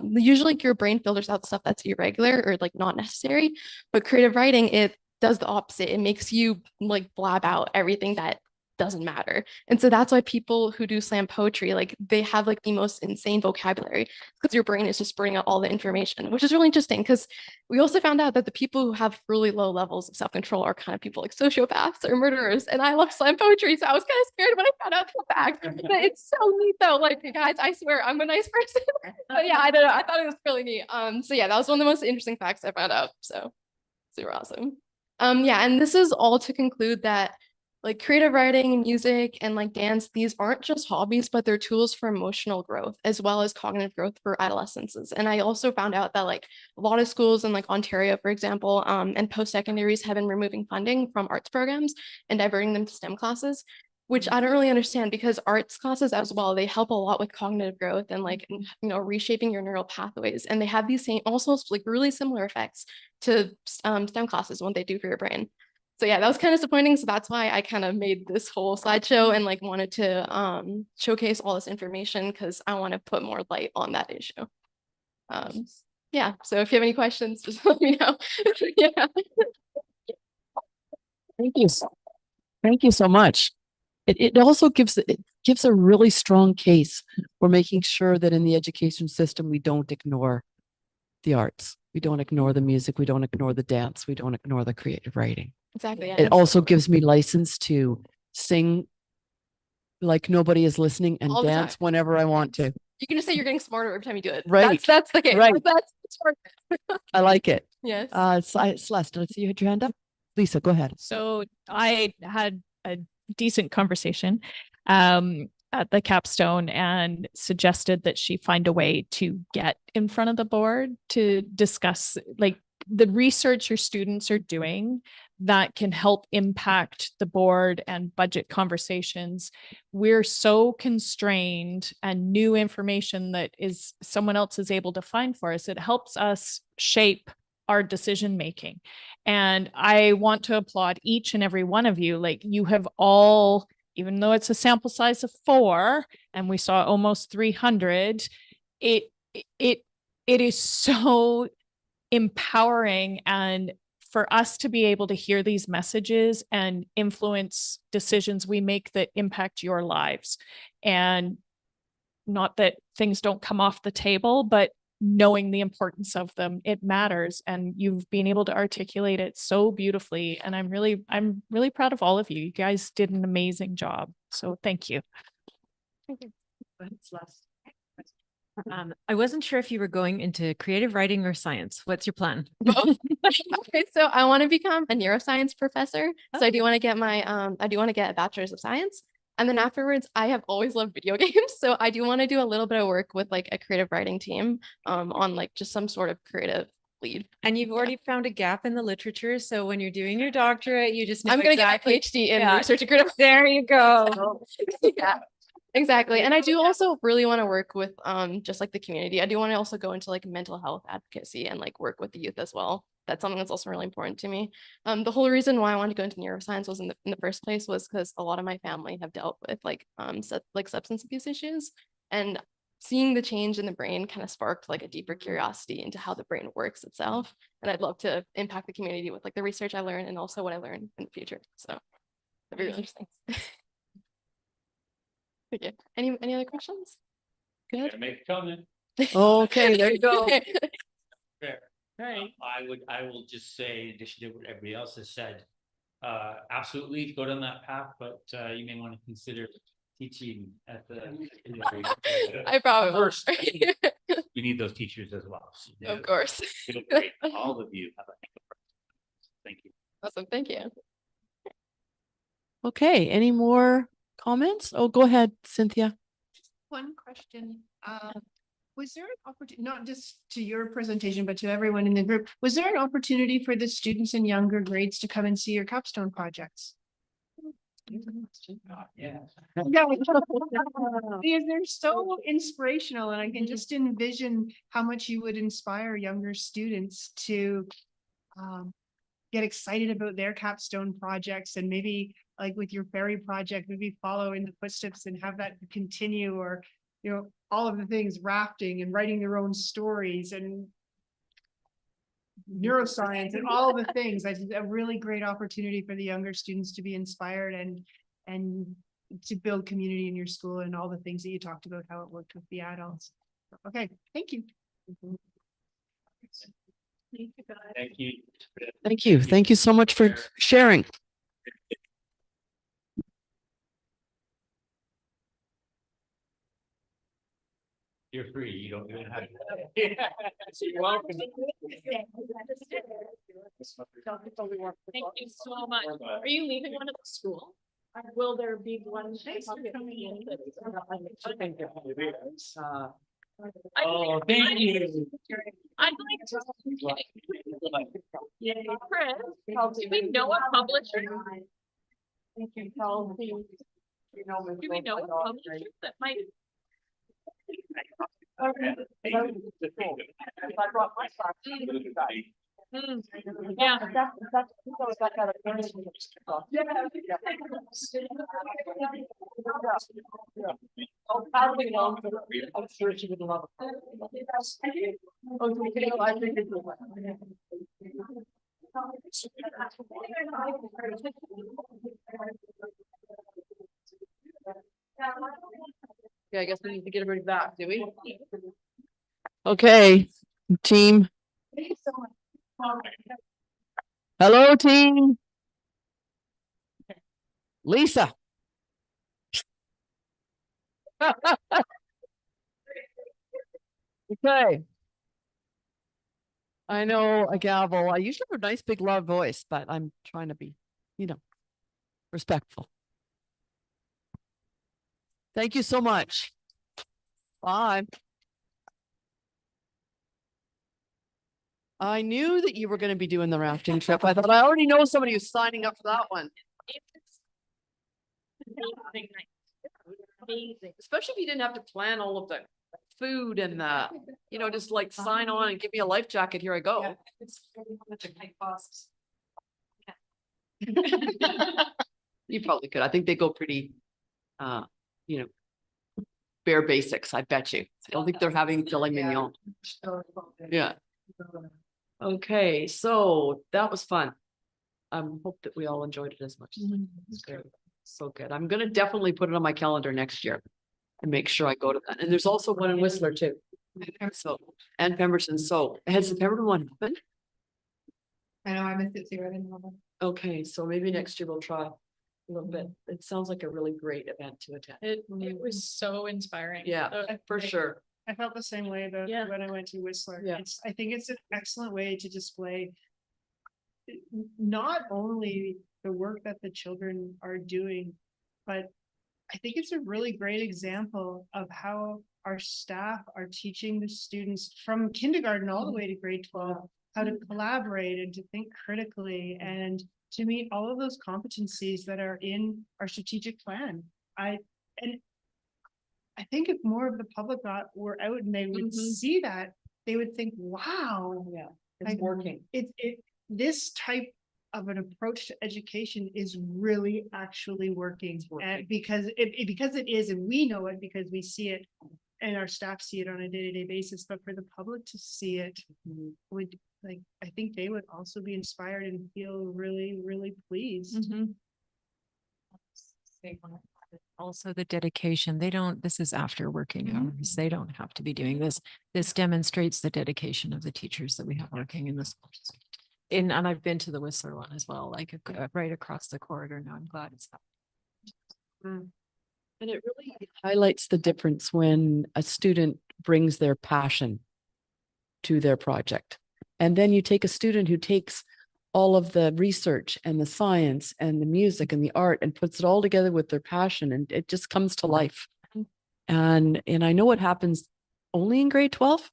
usually your brain filters out stuff that's irregular or like not necessary, but creative writing, it does the opposite. It makes you like blab out everything that doesn't matter. And so that's why people who do slam poetry, like they have like the most insane vocabulary because your brain is just bringing out all the information, which is really interesting because we also found out that the people who have really low levels of self-control are kind of people like sociopaths or murderers. And I love slam poetry, so I was kind of scared when I found out the fact. But it's so neat though. Like, guys, I swear I'm a nice person. But yeah, I don't know. I thought it was really neat. So yeah, that was one of the most interesting facts I found out. So super awesome. Yeah, and this is all to conclude that like creative writing, music, and like dance, these aren't just hobbies, but they're tools for emotional growth as well as cognitive growth for adolescents. And I also found out that like a lot of schools in like Ontario, for example, and post-secondaries have been removing funding from arts programs and diverting them to STEM classes, which I don't really understand because arts classes as well, they help a lot with cognitive growth and like, reshaping your neural pathways. And they have these same, also like really similar effects to STEM classes, what they do for your brain. So yeah, that was kind of disappointing. So that's why I kind of made this whole slideshow and like wanted to showcase all this information because I want to put more light on that issue. Yeah, so if you have any questions, just let me know. Yeah. Thank you. Thank you so much. It also gives a really strong case for making sure that in the education system, we don't ignore the arts. We don't ignore the music. We don't ignore the dance. We don't ignore the creative writing. Exactly. Yeah. It also gives me license to sing like nobody is listening and All the dance time. whenever I want to. You can just say you're getting smarter every time you do it. Right. That's the case. Right. That's smart. I like it. Yes. Celeste, let's see you had your hand up. Lisa, go ahead. So I had a decent conversation at the capstone and suggested that she find a way to get in front of the board to discuss like the research your students are doing that can help impact the board and budget conversations. We're so constrained, and new information that is someone else is able to find for us, it helps us shape our decision making. And I want to applaud each and every one of you. Like, you have all, even though it's a sample size of 4 and we saw almost 300, it is so empowering, and for us to be able to hear these messages and influence decisions we make that impact your lives. And not that things don't come off the table, but knowing the importance of them, it matters. And you've been able to articulate it so beautifully. And I'm really proud of all of you. You guys did an amazing job. So thank you. Thank you. I wasn't sure if you were going into creative writing or science. What's your plan? Okay, so I want to become a neuroscience professor. So I do want to get a bachelor's of science. And then afterwards, I have always loved video games. So I do want to do a little bit of work with like a creative writing team on like just some sort of creative lead. And you've already found a gap in the literature. So when you're doing your doctorate, you just know I'm going to exactly. get my PhD in research and creative. There you go. Yeah. Exactly. And I do also really want to work with just like the community. I do want to also go into like mental health advocacy and like work with the youth as well. That's something that's also really important to me. The whole reason why I wanted to go into neuroscience was in the first place was because a lot of my family have dealt with like substance abuse issues, and seeing the change in the brain kind of sparked like a deeper curiosity into how the brain works itself. And I'd love to impact the community with like the research I learned and also what I learned in the future. So that'd be really interesting. Okay. Any other questions? Good. Make a comment. Okay, there you go. Fair. Right. I will just say, in addition to what everybody else has said, absolutely go down that path, but you may want to consider teaching at the. I probably will. First, we need those teachers as well. So, Of course. it'll be great. All of you have a thank you. Awesome. Thank you. Okay, any more comments? Oh, go ahead, Cynthia. One question, was there an opportunity, not just to your presentation, but to everyone in the group, was there an opportunity for the students in younger grades to come and see your capstone projects? Yeah. Because they're so inspirational, and I can just envision how much you would inspire younger students to get excited about their capstone projects, and maybe like with your ferry project, maybe follow in the footsteps and have that continue, or, you know, all of the things, rafting and writing their own stories and neuroscience and all the things. That's a really great opportunity for the younger students to be inspired and and to build community in your school and all the things that you talked about, how it worked with the adults. Okay, thank you. Thank you. Thank you. Thank you so much for sharing. You're free. You don't even have. You're welcome. Thank you so much. Are you leaving one at the school? Will there be one? Oh, thank you. I'd like to. Yeah, Chris, do we know a publisher? Do we know a publisher that might? Yeah. Okay, I guess we need to get everybody back, do we? Okay, team. Hello, team. Lisa. Okay. I know a gavel. I usually have a nice big loud voice, but I'm trying to be, respectful. Thank you so much. Bye. I knew that you were going to be doing the rafting trip. I thought I already know somebody who's signing up for that one. Especially if you didn't have to plan all of the food and just like sign on and give me a life jacket. Here I go. You probably could. I think they go pretty, bare basics. I bet you. I don't think they're having filet mignon. Yeah. Okay, so that was fun. I hope that we all enjoyed it as much. It's great. So good. I'm gonna definitely put it on my calendar next year and make sure I go to that. And there's also one in Whistler too. So, and Pemberton. So has the Pemberton one happened? I know, I missed it too. I didn't know. Okay, so maybe next year we'll try a little bit. It sounds like a really great event to attend. It was so inspiring. Yeah, for sure. I felt the same way about Yeah. when I went to Whistler. Yeah. I think it's an excellent way to display not only the work that the children are doing, but I think it's a really great example of how our staff are teaching the students from kindergarten all the way to grade 12, how to collaborate and to think critically and to meet all of those competencies that are in our strategic plan. I think if more of the public were out and they would see that, they would think, wow. Yeah, it's it's working. This type of an approach to education is really actually working. And because it is, and we know it because we see it and our staff see it on a day-to-day basis, but for the public to see it would I think they would also be inspired and feel really, really pleased. Also the dedication, this is after working hours. They don't have to be doing this. This demonstrates the dedication of the teachers that we have working in the schools. And I've been to the Whistler one as well, right across the corridor now. I'm glad it's happening. And it really highlights the difference when a student brings their passion to their project. And then you take a student who takes all of the research and the science and the music and the art and puts it all together with their passion, and it just comes to life. And I know it happens only in grade 12.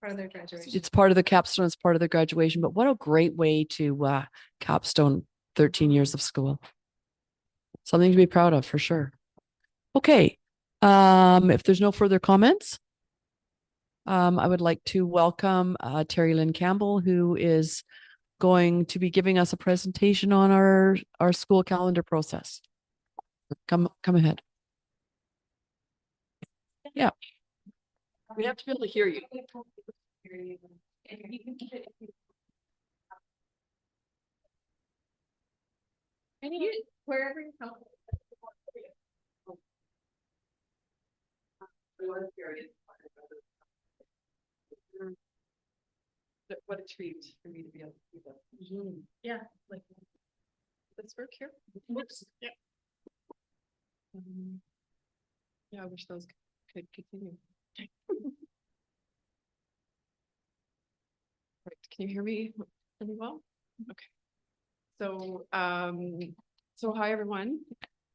Part of their graduation. It's part of the capstone, it's part of their graduation, but what a great way to capstone 13 years of school. Something to be proud of for sure. Okay. If there's no further comments, I would like to welcome Terry Lynn Campbell, who is going to be giving us a presentation on our school calendar process. Come ahead. Yeah. We have to be able to hear you. Wherever you come. What a treat for me to be able to do that. Yeah, like. Let's work here. Yeah. Yeah, I wish those could continue. Right, can you hear me really well? Okay. So, hi, everyone.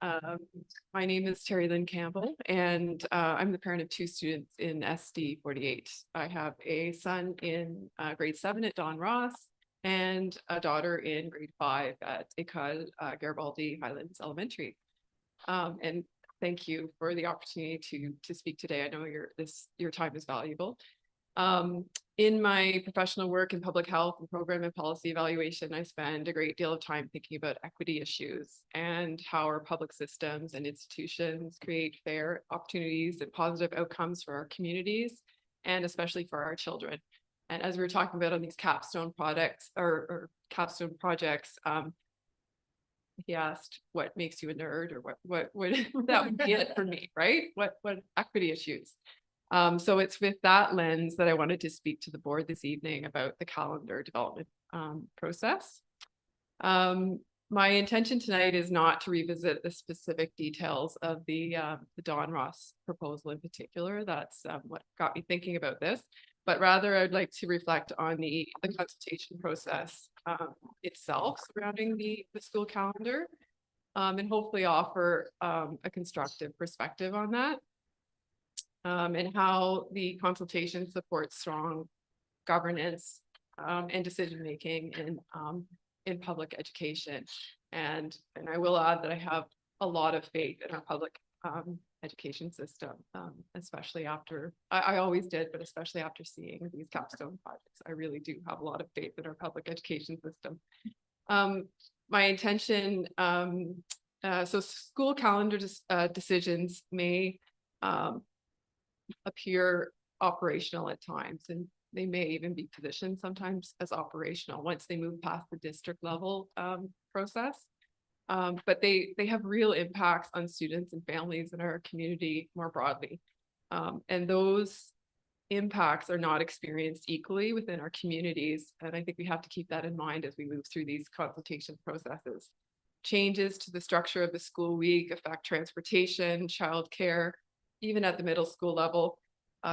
My name is Terry Lynn Campbell, and I'm the parent of two students in SD 48. I have a son in grade 7 at Don Ross and a daughter in grade 5 at Ecole Garibaldi Highlands Elementary. And thank you for the opportunity to speak today. I know your time is valuable. In my professional work in public health and program and policy evaluation, I spend a great deal of time thinking about equity issues and how our public systems and institutions create fair opportunities and positive outcomes for our communities, and especially for our children. And as we were talking about on these capstone products or capstone projects, he asked what makes you a nerd, or what would that would be it for me, right? What equity issues? So it's with that lens that I wanted to speak to the board this evening about the calendar development process. My intention tonight is not to revisit the specific details of the Don Ross proposal in particular. That's what got me thinking about this, but rather I'd like to reflect on the consultation process itself surrounding the school calendar, and hopefully offer a constructive perspective on that. And how the consultation supports strong governance and decision-making in public education. And I will add that I have a lot of faith in our public education system, especially after, I always did, but especially after seeing these capstone projects. I really do have a lot of faith in our public education system. My intention, so school calendar decisions may appear operational at times, and they may even be positioned sometimes as operational once they move past the district level process. But they have real impacts on students and families in our community more broadly. And those impacts are not experienced equally within our communities. And I think we have to keep that in mind as we move through these consultation processes. Changes to the structure of the school week affect transportation, childcare, even at the middle school level,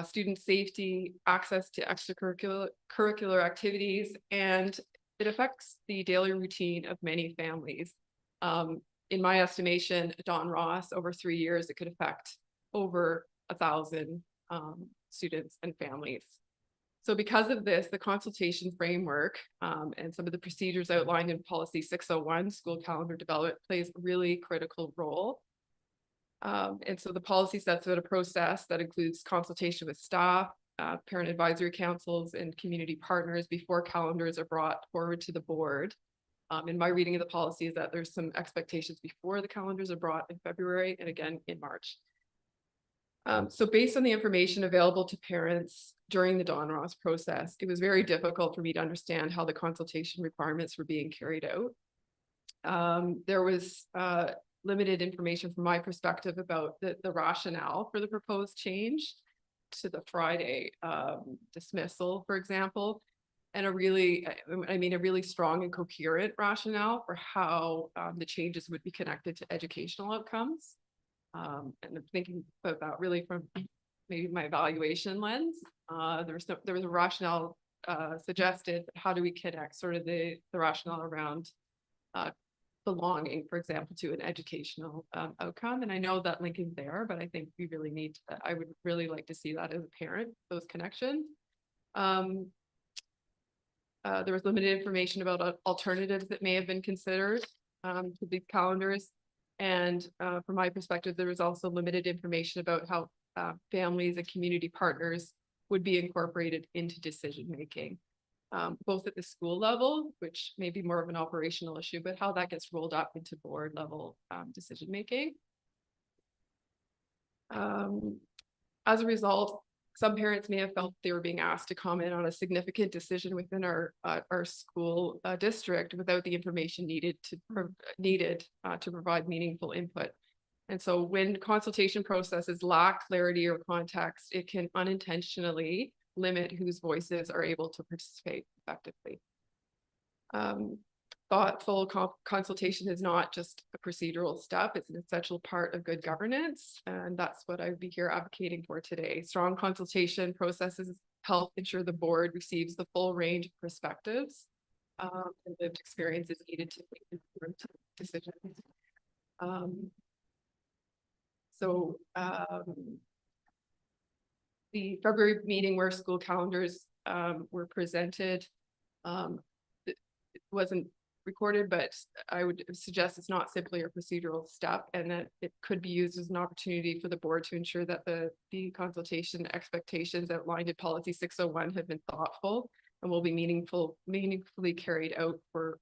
student safety, access to extracurricular activities, and it affects the daily routine of many families. In my estimation, Don Ross, over 3 years, it could affect over 1,000 students and families. So because of this, the consultation framework and some of the procedures outlined in policy 601, school calendar development, plays a really critical role. And so the policy sets out a process that includes consultation with staff, parent advisory councils, and community partners before calendars are brought forward to the board. In my reading of the policy is that there's some expectations before the calendars are brought in February and again in March. So based on the information available to parents during the Don Ross process, it was very difficult for me to understand how the consultation requirements were being carried out. There was limited information from my perspective about the rationale for the proposed change to the Friday dismissal, for example, and a really strong and coherent rationale for how the changes would be connected to educational outcomes. And I'm thinking about that really from maybe my evaluation lens. There was a rationale suggested, but how do we connect sort of the rationale around belonging, for example, to an educational outcome? And I know that link is there, but I think we really need to, I would really like to see that as a parent, those connections. There was limited information about alternatives that may have been considered to these calendars. And from my perspective, there was also limited information about how families and community partners would be incorporated into decision-making. Both at the school level, which may be more of an operational issue, but how that gets rolled up into board level decision-making. As a result, some parents may have felt they were being asked to comment on a significant decision within our school district without the information needed to provide meaningful input. And so when consultation processes lack clarity or context, it can unintentionally limit whose voices are able to participate effectively. Thoughtful consultation is not just a procedural step, it's an essential part of good governance. And that's what I would be here advocating for today. Strong consultation processes help ensure the board receives the full range of perspectives and lived experiences needed to make informed decisions. The February meeting where school calendars were presented, it wasn't recorded, but I would suggest it's not simply a procedural step and that it could be used as an opportunity for the board to ensure that the consultation expectations outlined in policy 601 have been thoughtful and will be meaningfully carried out for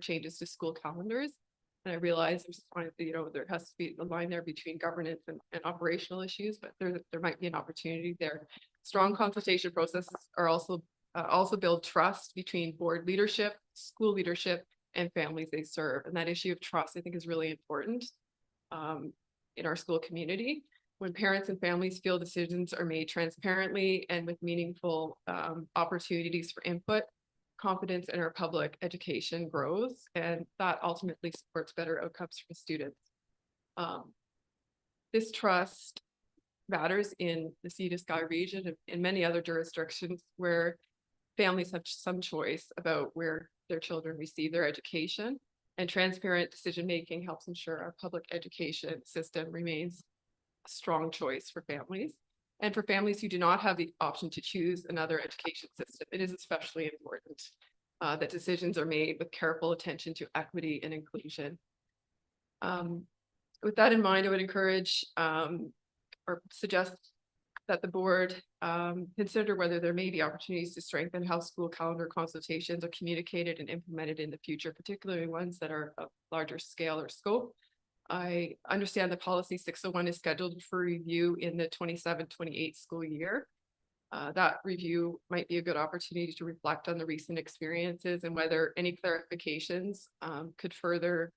changes to school calendars. And I realize there has to be a line there between governance and operational issues, but there might be an opportunity there. Strong consultation processes are also build trust between board leadership, school leadership, and families they serve. And that issue of trust, I think, is really important in our school community. When parents and families feel decisions are made transparently and with meaningful opportunities for input, confidence in our public education grows, and that ultimately supports better outcomes for students. This trust matters in the Sea to Sky region and in many other jurisdictions where families have some choice about where their children receive their education, and transparent decision-making helps ensure our public education system remains a strong choice for families. And for families who do not have the option to choose another education system, it is especially important that decisions are made with careful attention to equity and inclusion. With that in mind, I would encourage or suggest that the board consider whether there may be opportunities to strengthen how school calendar consultations are communicated and implemented in the future, particularly ones that are of larger scale or scope. I understand that policy 601 is scheduled for review in the 27-28 school year. That review might be a good opportunity to reflect on the recent experiences and whether any clarifications could further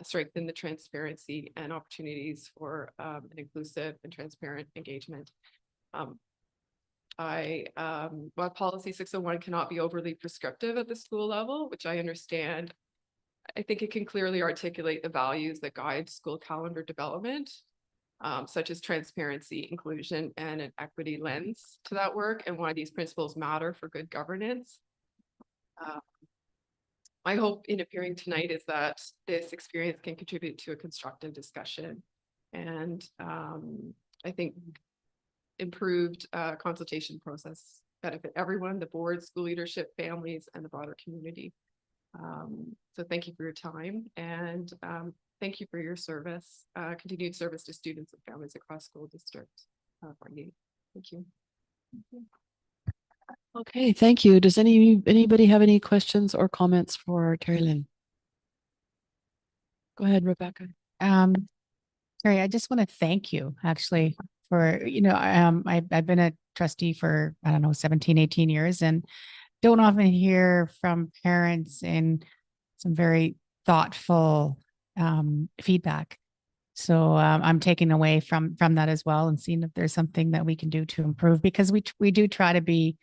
strengthen the transparency and opportunities for an inclusive and transparent engagement. While policy 601 cannot be overly prescriptive at the school level, which I understand, I think it can clearly articulate the values that guide school calendar development, such as transparency, inclusion, and an equity lens to that work, and why these principles matter for good governance. My hope in appearing tonight is that this experience can contribute to a constructive discussion, and I think improved consultation process benefit everyone, the board, school leadership, families, and the broader community. So thank you for your time, and thank you for your service, continued service to students and families across school districts. Thank you. Okay, thank you. Does anybody have any questions or comments for Terry Lynn? Go ahead, Rebecca. Terry, I just want to thank you actually for, I've been a trustee for, 17, 18 years, and don't often hear from parents in some very thoughtful feedback. So I'm taking away from that as well and seeing if there's something that we can do to improve, because we do try to be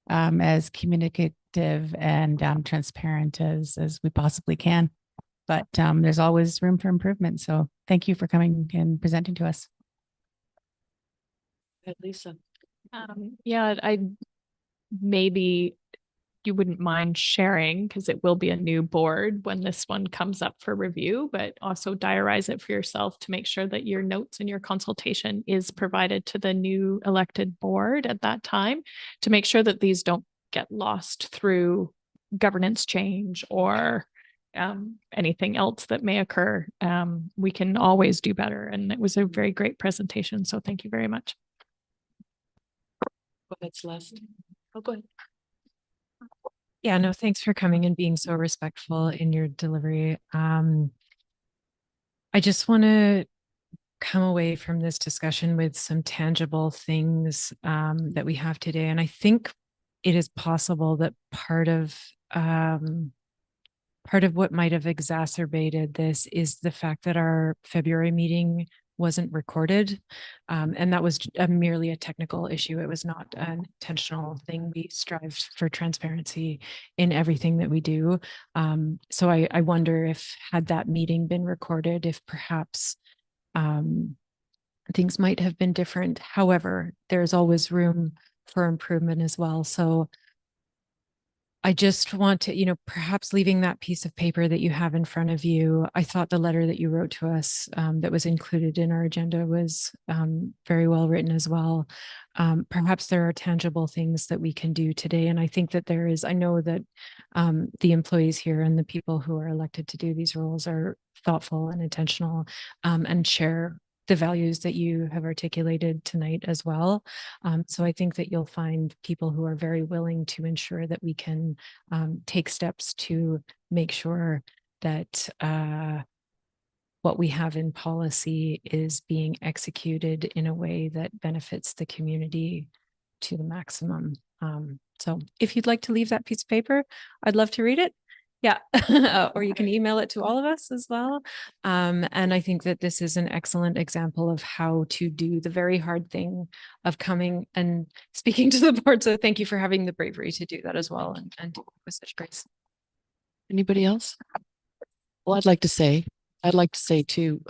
as communicative and transparent as we possibly can. But there's always room for improvement. So thank you for coming and presenting to us. Lisa. Yeah, maybe you wouldn't mind sharing, because it will be a new board when this one comes up for review, but also diarize it for yourself to make sure that your notes and your consultation is provided to the new elected board at that time, to make sure that these don't get lost through governance change or anything else that may occur. We can always do better. And it was a very great presentation. So thank you very much. Go ahead, Celeste. Oh, go ahead. Yeah, no, thanks for coming and being so respectful in your delivery. I just want to come away from this discussion with some tangible things that we have today. And I think it is possible that part of what might have exacerbated this is the fact that our February meeting wasn't recorded. And that was merely a technical issue. It was not an intentional thing. We strive for transparency in everything that we do. So I wonder if, had that meeting been recorded, if perhaps things might have been different. However, there's always room for improvement as well. So I just want to, perhaps leaving that piece of paper that you have in front of you. I thought the letter that you wrote to us that was included in our agenda was very well written as well. Perhaps there are tangible things that we can do today. And I think that there is, I know that the employees here and the people who are elected to do these roles are thoughtful and intentional and share the values that you have articulated tonight as well. So I think that you'll find people who are very willing to ensure that we can take steps to make sure that what we have in policy is being executed in a way that benefits the community to the maximum. So if you'd like to leave that piece of paper, I'd love to read it. Yeah, or you can email it to all of us as well. And I think that this is an excellent example of how to do the very hard thing of coming and speaking to the board. So thank you for having the bravery to do that as well and do it with such grace. Anybody else? Well, I'd like to say too,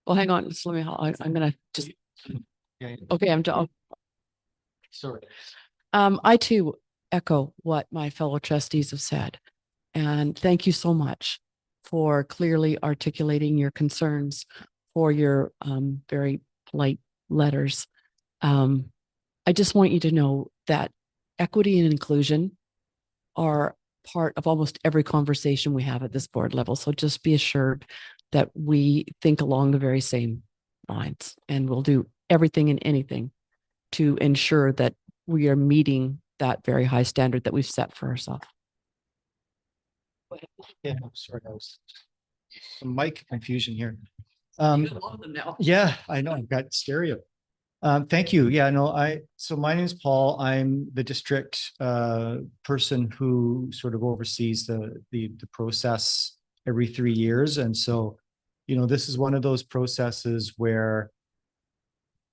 well, hang on, just let me, I'm gonna just, okay, I'm done. Sorry. I too echo what my fellow trustees have said. And thank you so much for clearly articulating your concerns, for your very polite letters. I just want you to know that equity and inclusion are part of almost every conversation we have at this board level. So just be assured that we think along the very same lines, and we'll do everything and anything to ensure that we are meeting that very high standard that we've set for ourselves. Yeah, I'm sorry, I was some mic confusion here. Now. Yeah, I know, I've got stereo. Thank you. Yeah, no, so my name is Paul. I'm the district person who sort of oversees the process every 3 years. And so, this is one of those processes where,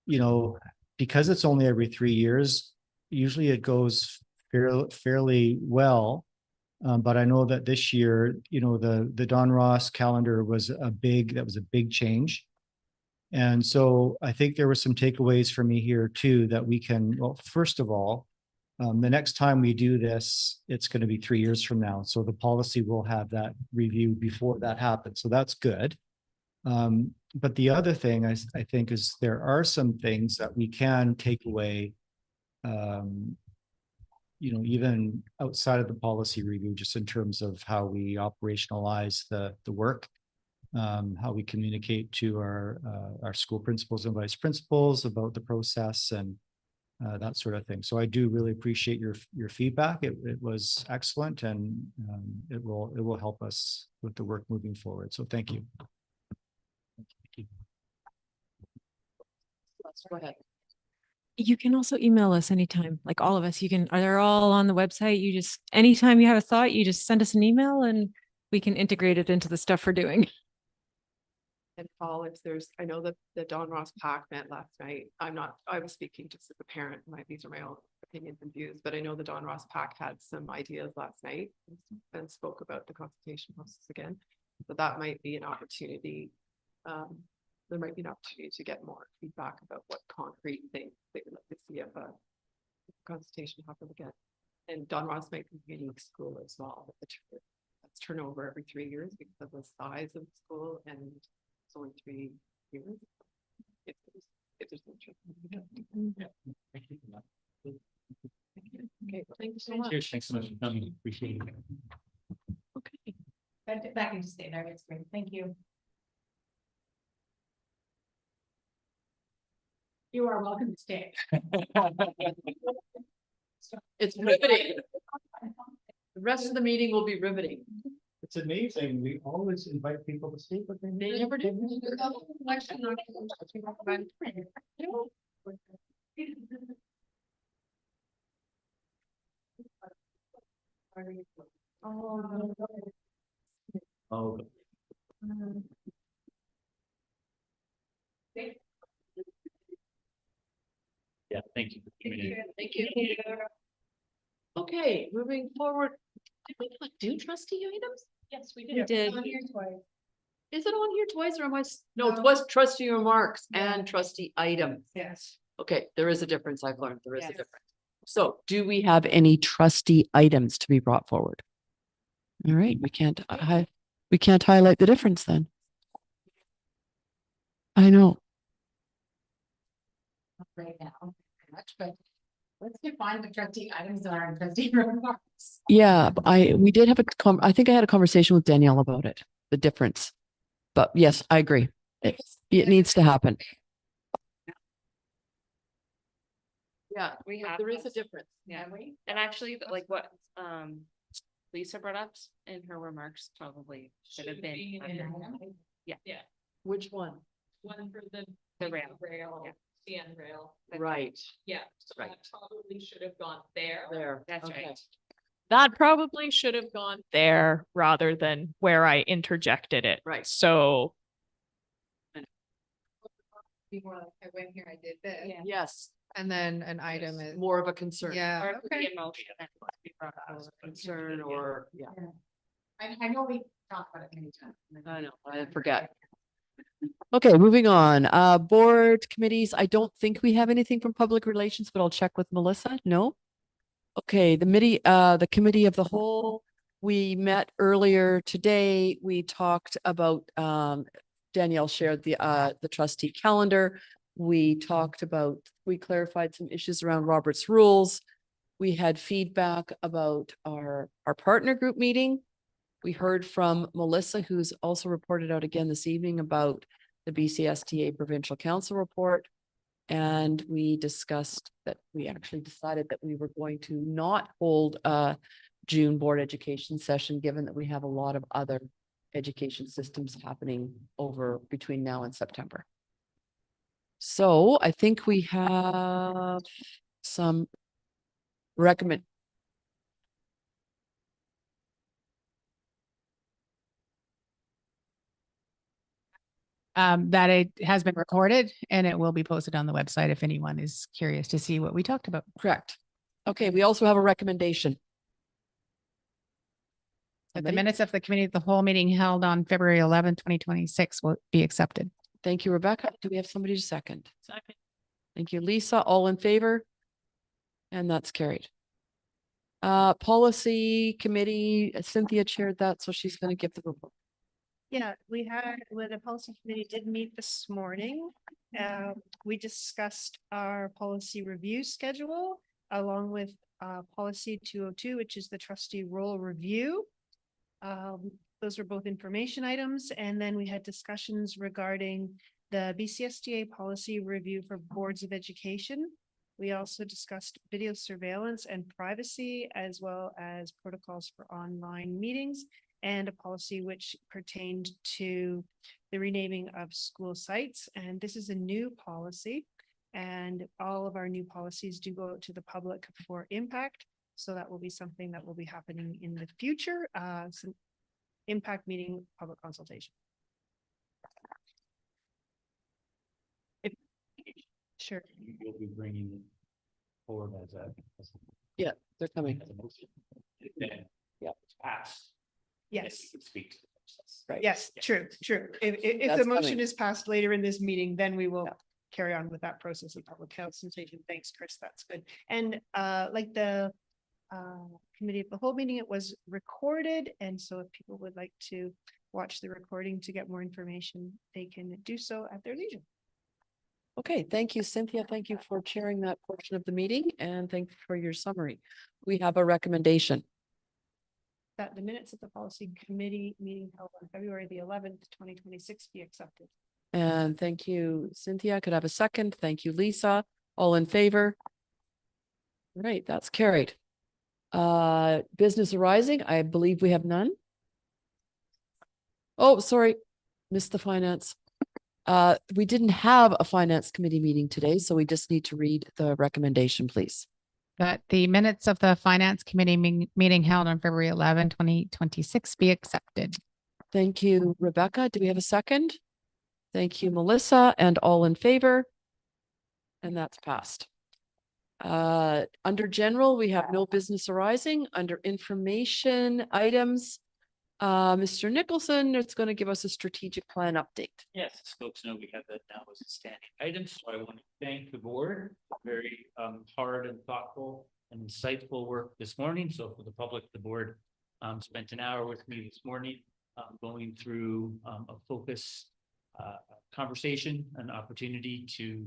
because it's only every 3 years, usually it goes fairly well. But I know that this year, the Don Ross calendar was a big change. And so I think there were some takeaways for me here too, that we can, well, first of all, the next time we do this, it's going to be 3 years from now. So the policy will have that review before that happens. So that's good. But the other thing I think is there are some things that we can take away, even outside of the policy review, just in terms of how we operationalize the work, how we communicate to our school principals and vice principals about the process and that sort of thing. So I do really appreciate your feedback. It was excellent, and it will help us with the work moving forward. So thank you. Go ahead. You can also email us anytime, like all of us. They're all on the website. You just, anytime you have a thought, you just send us an email and we can integrate it into the stuff we're doing. And Paul, if there's, I know that the Don Ross PAC met last night. I was speaking just as a parent. These are my own opinions and views, but I know the Don Ross PAC had some ideas last night and spoke about the consultation process again. So that might be an opportunity. There might be an opportunity to get more feedback about what concrete things they would like to see of a consultation happen again. And Don Ross might be a unique school as well. That's turnover every 3 years because of the size of the school, and it's only 3 years. If there's interest. Yeah. Thank you. Okay, well, thank you so much. Cheers. Thanks so much for coming. Appreciate it. Okay. Back into stay there. It's great. Thank you. You are welcome to stay. It's riveting. The rest of the meeting will be riveting. It's amazing. We always invite people to speak, but they never do. Oh. Yeah, thank you. Thank you. Okay, moving forward. Did we not do trustee items? Yes, we Yeah. did. Is it on here twice or am I? No, it was trustee remarks and trustee items. Yes. Okay, there is a difference. I've learned there is a Yes. difference. So do we have any trustee items to be brought forward? All right, we can't highlight the difference then. I know. Right now, much, but let's define the trustee items are in trustee remarks. Yeah, but we did have I think I had a conversation with Danielle about it, the difference. But yes, I agree. It needs to happen. Yeah, We have there is a those. difference. Yeah, and actually, like what, Lisa brought up in her remarks probably should have been. Yeah. Yeah, Which one? one for the. The rail. Rail, the end rail. Right, Yeah, so Right. that probably should have gone there. there. That's Okay. right. That probably should have gone there rather than where I interjected it. Right. So, Before I went here, I did this. Yeah. Yes, And then an item is, more of a concern. yeah, Or it could be okay. a motion that would be brought up. Concern or, yeah, I know we talked about it many times. I know, I forget. Okay, moving on. Board committees. I don't think we have anything from public relations, but I'll check with Melissa. No? Okay, the committee of the whole, we met earlier today. We talked about, Danielle shared the trustee calendar. We talked about, we clarified some issues around Robert's rules. We had feedback about our partner group meeting. We heard from Melissa, who's also reported out again this evening about the BCSTA Provincial Council report. And we discussed that we actually decided that we were going to not hold a June board education session, given that we have a lot of other education systems happening over between now and September. So I think we have some recommend. That it has been recorded and it will be posted on the website if anyone is curious to see what we talked about. Correct. Okay, we also have a recommendation. That the Somebody? minutes of the committee of the whole meeting held on February 11, 2026 will be accepted. Thank you, Rebecca. Do we have somebody to second? second. Thank you, Lisa. All in favor? And that's carried. Policy committee, Cynthia chaired that, so she's going to give the report. Yeah, the policy committee did meet this morning. We discussed our policy review schedule along with policy 202, which is the trustee role review. Those were both information items. And then we had discussions regarding the BCSTA policy review for boards of education. We also discussed video surveillance and privacy, as well as protocols for online meetings, and a policy which pertained to the renaming of school sites. And this is a new policy, and all of our new policies do go out to the public for impact. So that will be something that will be happening in the future, some impact meeting, public consultation. Sure. You'll be bringing it forward as a. Yeah, they're coming. As a motion. Then. Yeah. It's passed. Yes. You can speak to the process. Right. Yes, true. If That's the motion coming. is passed later in this meeting, then we will Yeah. carry on with that process of public consultation. Thanks, Chris. That's good. And like the committee of the whole meeting, it was recorded. And so if people would like to watch the recording to get more information, they can do so at their leisure. Okay, thank you, Cynthia. Thank you for chairing that portion of the meeting and thank you for your summary. We have a recommendation. That the minutes of the policy committee meeting held on February the 11th, 2026 be accepted. And thank you, Cynthia. Could I have a second? Thank you, Lisa. All in favor? Right, that's carried. Business arising, I believe we have none. Oh, sorry, missed the finance. We didn't have a finance committee meeting today, so we just need to read the recommendation, please. That the minutes of the finance committee meeting held on February 11, 2026 be accepted. Thank you, Rebecca. Do we have a second? Thank you, Melissa, and all in favor? And that's passed. Under general, we have no business arising. Under information items, Mr. Nicholson is going to give us a strategic plan update. Yes, as folks know, we have that now as a standing item, so I want to thank the board for very hard and thoughtful and insightful work this morning. So for the public, the board spent an hour with me this morning going through a focus conversation, an opportunity to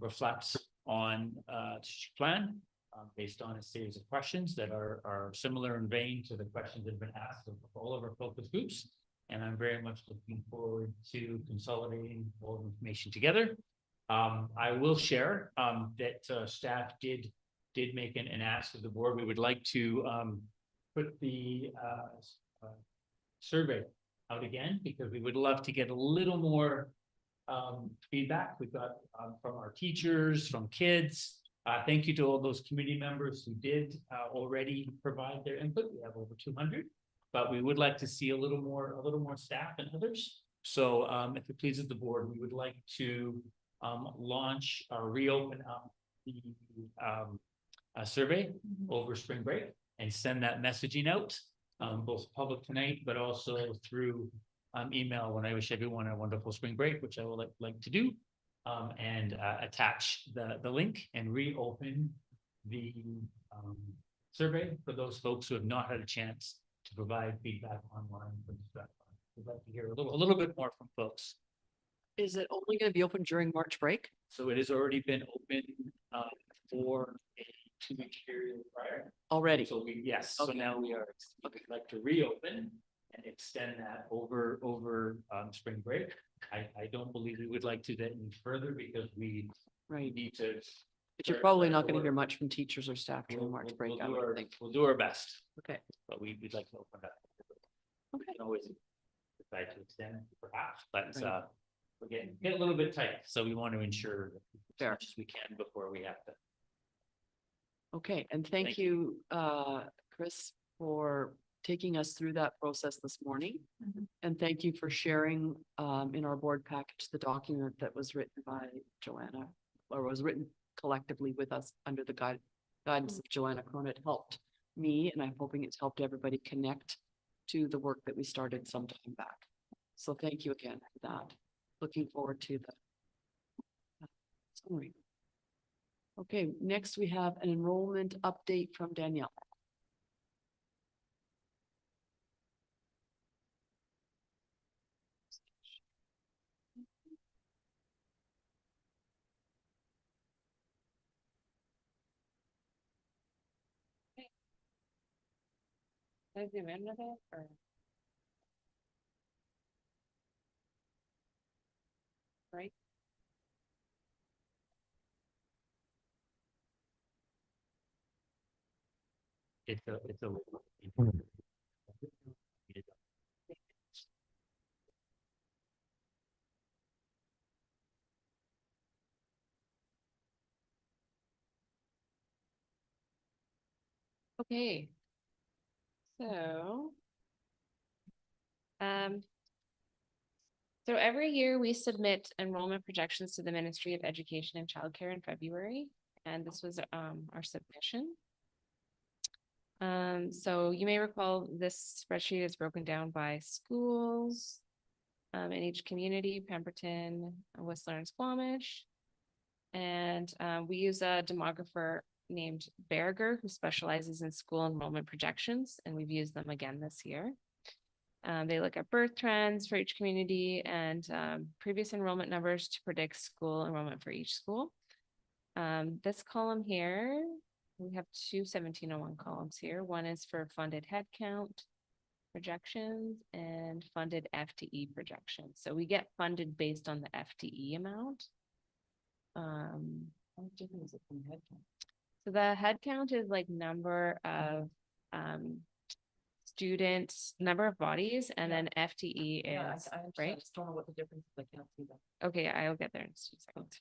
reflect on strategic plan based on a series of questions that are similar in vein to the questions that have been asked of all of our focus groups. And I'm very much looking forward to consolidating all the information together. I will share that staff did make an ask of the board. We would like to put the survey out again because we would love to get a little more feedback. We got from our teachers, from kids. Thank you to all those committee members who did already provide their input. We have over 200, but we would like to see a little more staff and others. So if it pleases the board, we would like to launch or reopen up the survey over spring break and send that messaging out, both public tonight, but also through email when I wish everyone a wonderful spring break, which I would like to do. And attach the link and reopen the survey for those folks who have not had a chance to provide feedback online. We'd like to hear a little bit more from folks. Is it only going to be open during March break? So it has already been open for a 2-week period prior. Already? So yes, so now we'd like to reopen and extend that over spring break. I don't believe we would like to that any further because we need to. But you're probably not going to hear much from teachers or staff during March break. We'll do our best. Okay. But we'd like to open up. Okay. We can always decide to extend perhaps, but we're getting a little bit tight. So we want to ensure as much as we can before we have to. Okay, and thank you, Chris, for taking us through that process this morning. And thank you for sharing in our board package the document that was written by Joanna, or was written collectively with us under the guidance of Joanna Cronin. It helped me, and I'm hoping it's helped everybody connect to the work that we started some time back. So thank you again for that. Looking forward to the summary. Okay, next we have an enrollment update from Danielle. Can I zoom in with it or? Right? It's a Okay. So every year we submit enrollment projections to the Ministry of Education and Childcare in February, and this was our submission. So you may recall this spreadsheet is broken down by schools in each community: Pemberton, Whistler, and Squamish. And we use a demographer named Berger who specializes in school enrollment projections, and we've used them again this year. They look at birth trends for each community and previous enrollment numbers to predict school enrollment for each school. This column here, we have two 1701 columns here. One is for funded headcount projections and funded FTE projections. So we get funded based on the FTE amount. How different is it from headcount? So the headcount is like number of students, number of bodies, and then FTE is, right? don't know what the difference is. I can't see that. Okay, I'll get there in 2 seconds.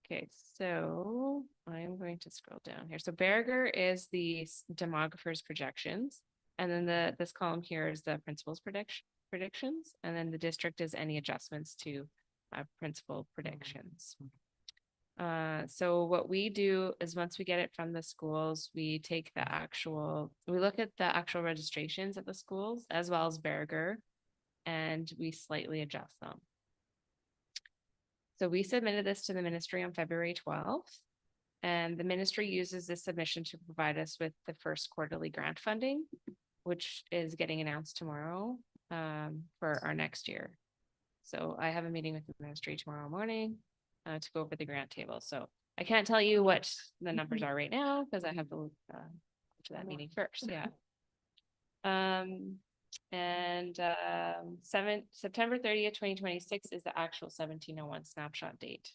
Okay, so I'm going to scroll down here. So Berger is the demographer's projections. And then this column here is the principal's predictions. And then the district is any adjustments to principal predictions. So what we do is once we get it from the schools, we look at the actual registrations at the schools as well as Berger, and we slightly adjust them. So we submitted this to the ministry on February 12th, and the ministry uses this submission to provide us with the first quarterly grant funding, which is getting announced tomorrow for our next year. So I have a meeting with the ministry tomorrow morning to go over the grant table. So I can't tell you what the numbers are right now because I have to look to that meeting first. Yeah. September 30th, 2026 is the actual 1701 snapshot date.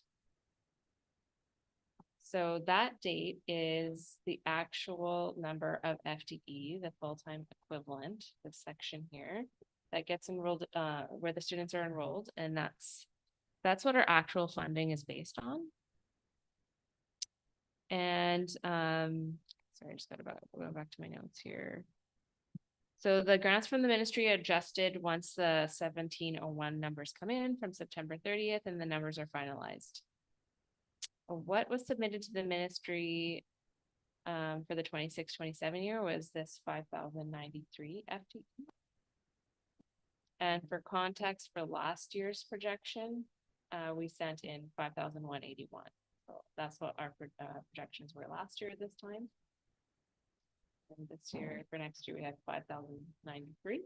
So that date is the actual number of FTE, the full-time equivalent, this section here, that gets enrolled, where the students are enrolled, and that's what our actual funding is based on. And sorry, I just gotta go back to my notes here. So the grants from the ministry adjusted once the 1701 numbers come in from September 30th and the numbers are finalized. What was submitted to the ministry for the 26-27 year was this 5,093 FTE. And for context for last year's projection, we sent in 5,181. So that's what our projections were last year at this time. And this year, for next year, we have 5,093.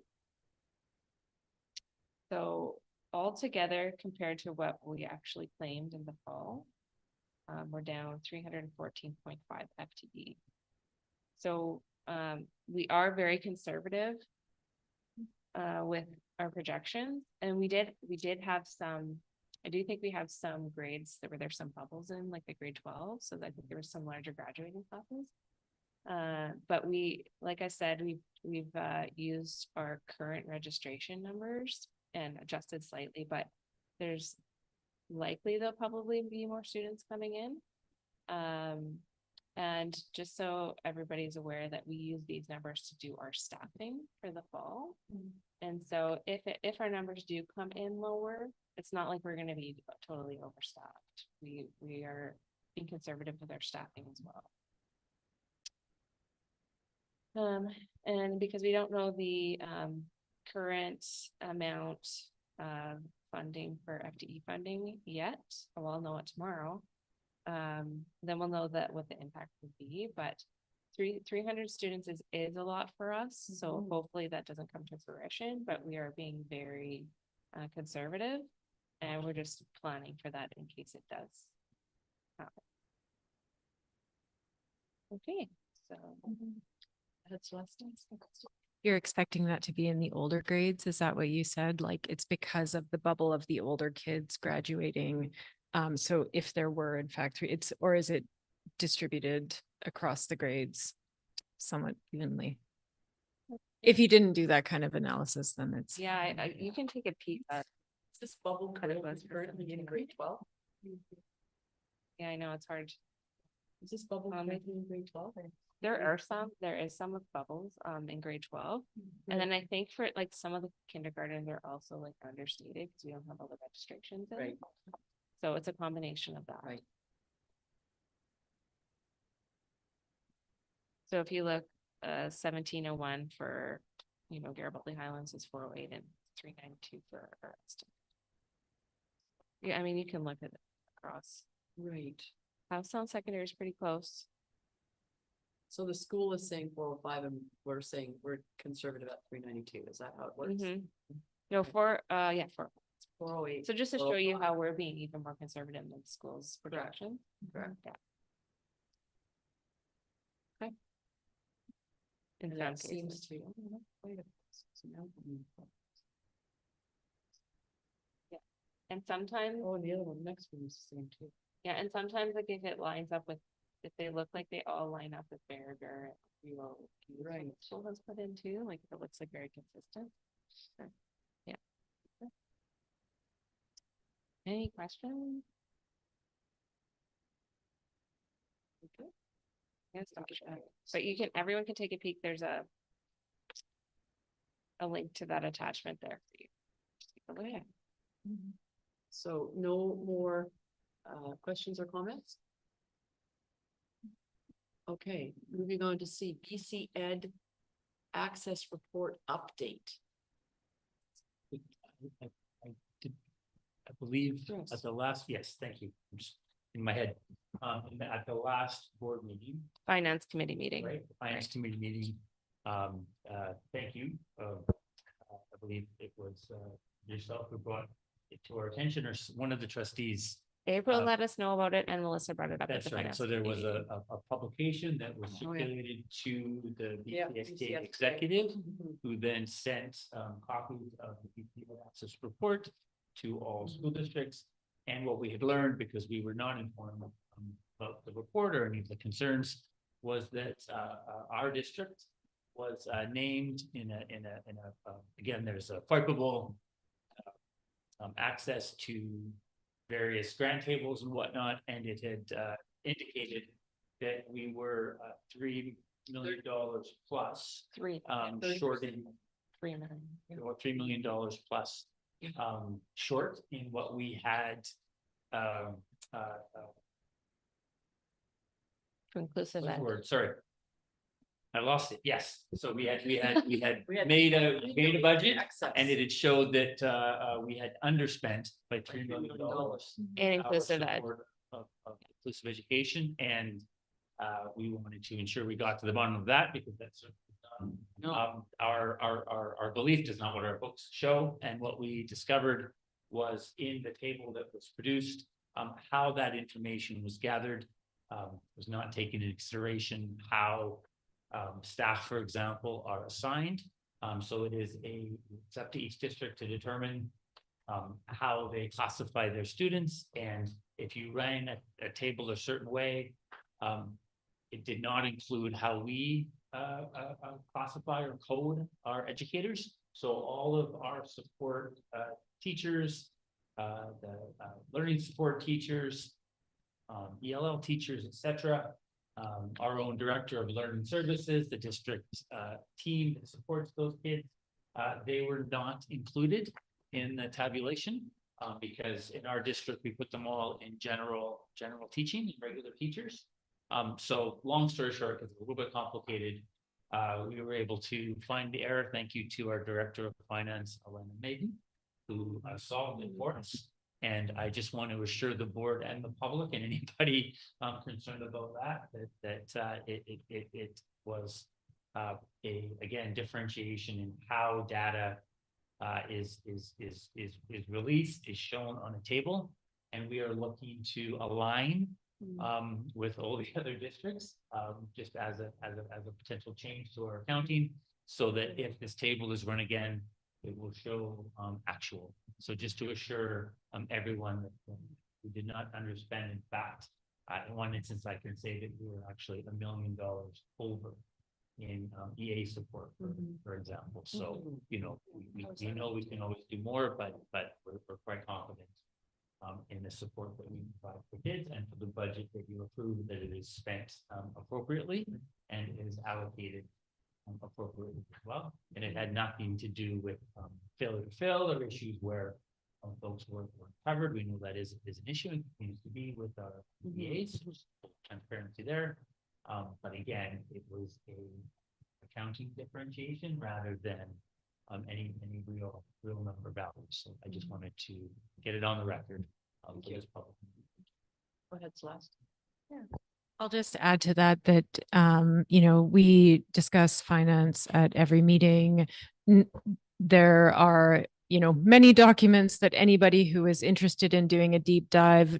So altogether, compared to what we actually claimed in the fall, we're down 314.5 FTE. So we are very conservative with our projections, and we did have some. I do think we have some grades that were there's some bubbles in, like the grade 12. So I think there was some larger graduating classes. But like I said, we've used our current registration numbers and adjusted slightly, but there's likely there'll probably be more students coming in. And just so everybody's aware that we use these numbers to do our staffing for the fall. And so if our numbers do come in lower, it's not like we're going to be totally overstaffed. We are being conservative with our staffing as well. And because we don't know the current amount of funding for FTE funding yet, we'll know it tomorrow. Then we'll know that what the impact would be, but 300 students is a lot for us. So hopefully that doesn't come to fruition, but we are being very conservative, and we're just planning for that in case it does happen. Okay, so that's last. You're expecting that to be in the older grades? Is that what you said? Like it's because of the bubble of the older kids graduating. So if there were in fact or is it distributed across the grades somewhat evenly? If you didn't do that kind of analysis, then it's. Yeah, you can take a peek at. Is this bubble currently in grade 12? Yeah, I know it's hard. Is this bubble currently in grade 12? There is some with bubbles in grade 12. And then I think for like some of the kindergartens are also like understated because we don't have all the registrations in. Right. So it's a combination of that. Right. So if you look 1701 for Garibaldi Highlands is 408 and 392 for our estimate. Yeah, I mean you can look at it across. Right. Housetown Secondary is pretty close. So the school is saying 405 and we're saying we're conservative at 392. Is that how it works? No, 408. 408. So just to show you how we're being even more conservative than the school's projection. Correct. Yeah. Okay. And that seems to. Yeah. And sometimes. Oh, and the other one next one is the same too. Yeah, and sometimes like if it lines up with if they look like they all line up with Berger, we will. Right. School has put in too, like if it looks like very consistent. So, yeah. Any questions? Okay. Yes, but you can, everyone can take a peek. There's a link to that attachment there for you. Take a look at it. So no more questions or comments? Okay, moving on to C, PC Ed Access Report Update. I believe Yes. at the last, yes, thank you. I'm just in my head. At the last board meeting, Finance committee meeting. right, the finance committee meeting. Thank you. I believe it was yourself who brought it to our attention, or one of the trustees. April let us know about it and Melissa brought it up at the That's right. finance. So there was committee a publication that was Oh, yeah. circulated to the Yeah, BCSD BCSD. executive, Mhm. who then sent copies of the BC Access report to all school districts. And what we had learned, because we were not informed about the report or any of the concerns, was that our district was named in a again, there's a FIPable access to various grant tables and whatnot, and it had indicated that we were $3 million plus short in $3 million. or $3 million plus short in what we had For inclusive what's ed. the word? Sorry. I lost it. Yes. So we had made a budget, and it had showed that we had underspent by $3 million. And inclusive ed. Of inclusive education, and we wanted to ensure we got to the bottom of that, because that's our belief does not what our books show, and what we discovered was in the table that was produced, how that information was gathered was not taken into consideration, how staff, for example, are assigned. So it's up to each district to determine how they classify their students, and if you ran a table a certain way, it did not include how we classify or code our educators. So all of our support teachers, the learning support teachers, ELL teachers, etc. Our own director of learning services, the district team that supports those kids, they were not included in the tabulation because in our district, we put them all in general teaching and regular teachers. So long story short, it's a little bit complicated. We were able to find the error. Thank you to our director of finance, Elena Maiden, who solved it for us. And I just want to assure the board and the public and anybody concerned about that it was again differentiation in how data is released, is shown on a table, and we are looking to align with all the other districts just as a potential change to our accounting, so that if this table is run again, it will show actual. So just to assure everyone that we did not underspend. In fact, in one instance, I can say that we were actually $1 million over in EA support, for example. So, you know, we know we can always do more, but we're quite confident in the support that we provide for kids and for the budget that you approve, that it is spent appropriately and is allocated appropriately as well. And it had nothing to do with failure to fill or issues where folks weren't covered. We know that is an issue and continues to be with our EAs. Transparency there. But again, it was a accounting differentiation rather than any real number values. So I just wanted to get it on the record. For this public. Go ahead, Celeste. Yeah. I'll just add to that, you know, we discuss finance at every meeting. There are, you know, many documents that anybody who is interested in doing a deep dive,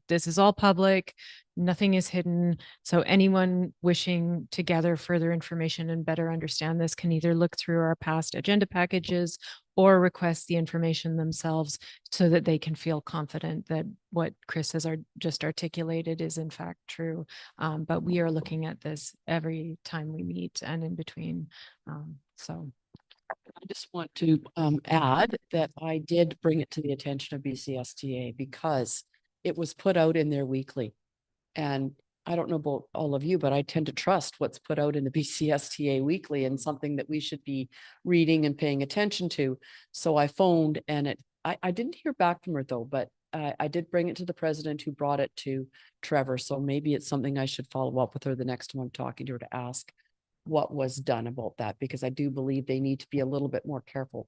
this is all public. Nothing is hidden. So anyone wishing to gather further information and better understand this can either look through our past agenda packages or request the information themselves so that they can feel confident that what Chris has just articulated is in fact true. But we are looking at this every time we meet and in between. So I just want to add that I did bring it to the attention of BCSTA because it was put out in their weekly. And I don't know about all of you, but I tend to trust what's put out in the BCSTA weekly and something that we should be reading and paying attention to. So I phoned and I didn't hear back from her though, but I did bring it to the president who brought it to Trevor. So maybe it's something I should follow up with her the next time I'm talking to her to ask what was done about that, because I do believe they need to be a little bit more careful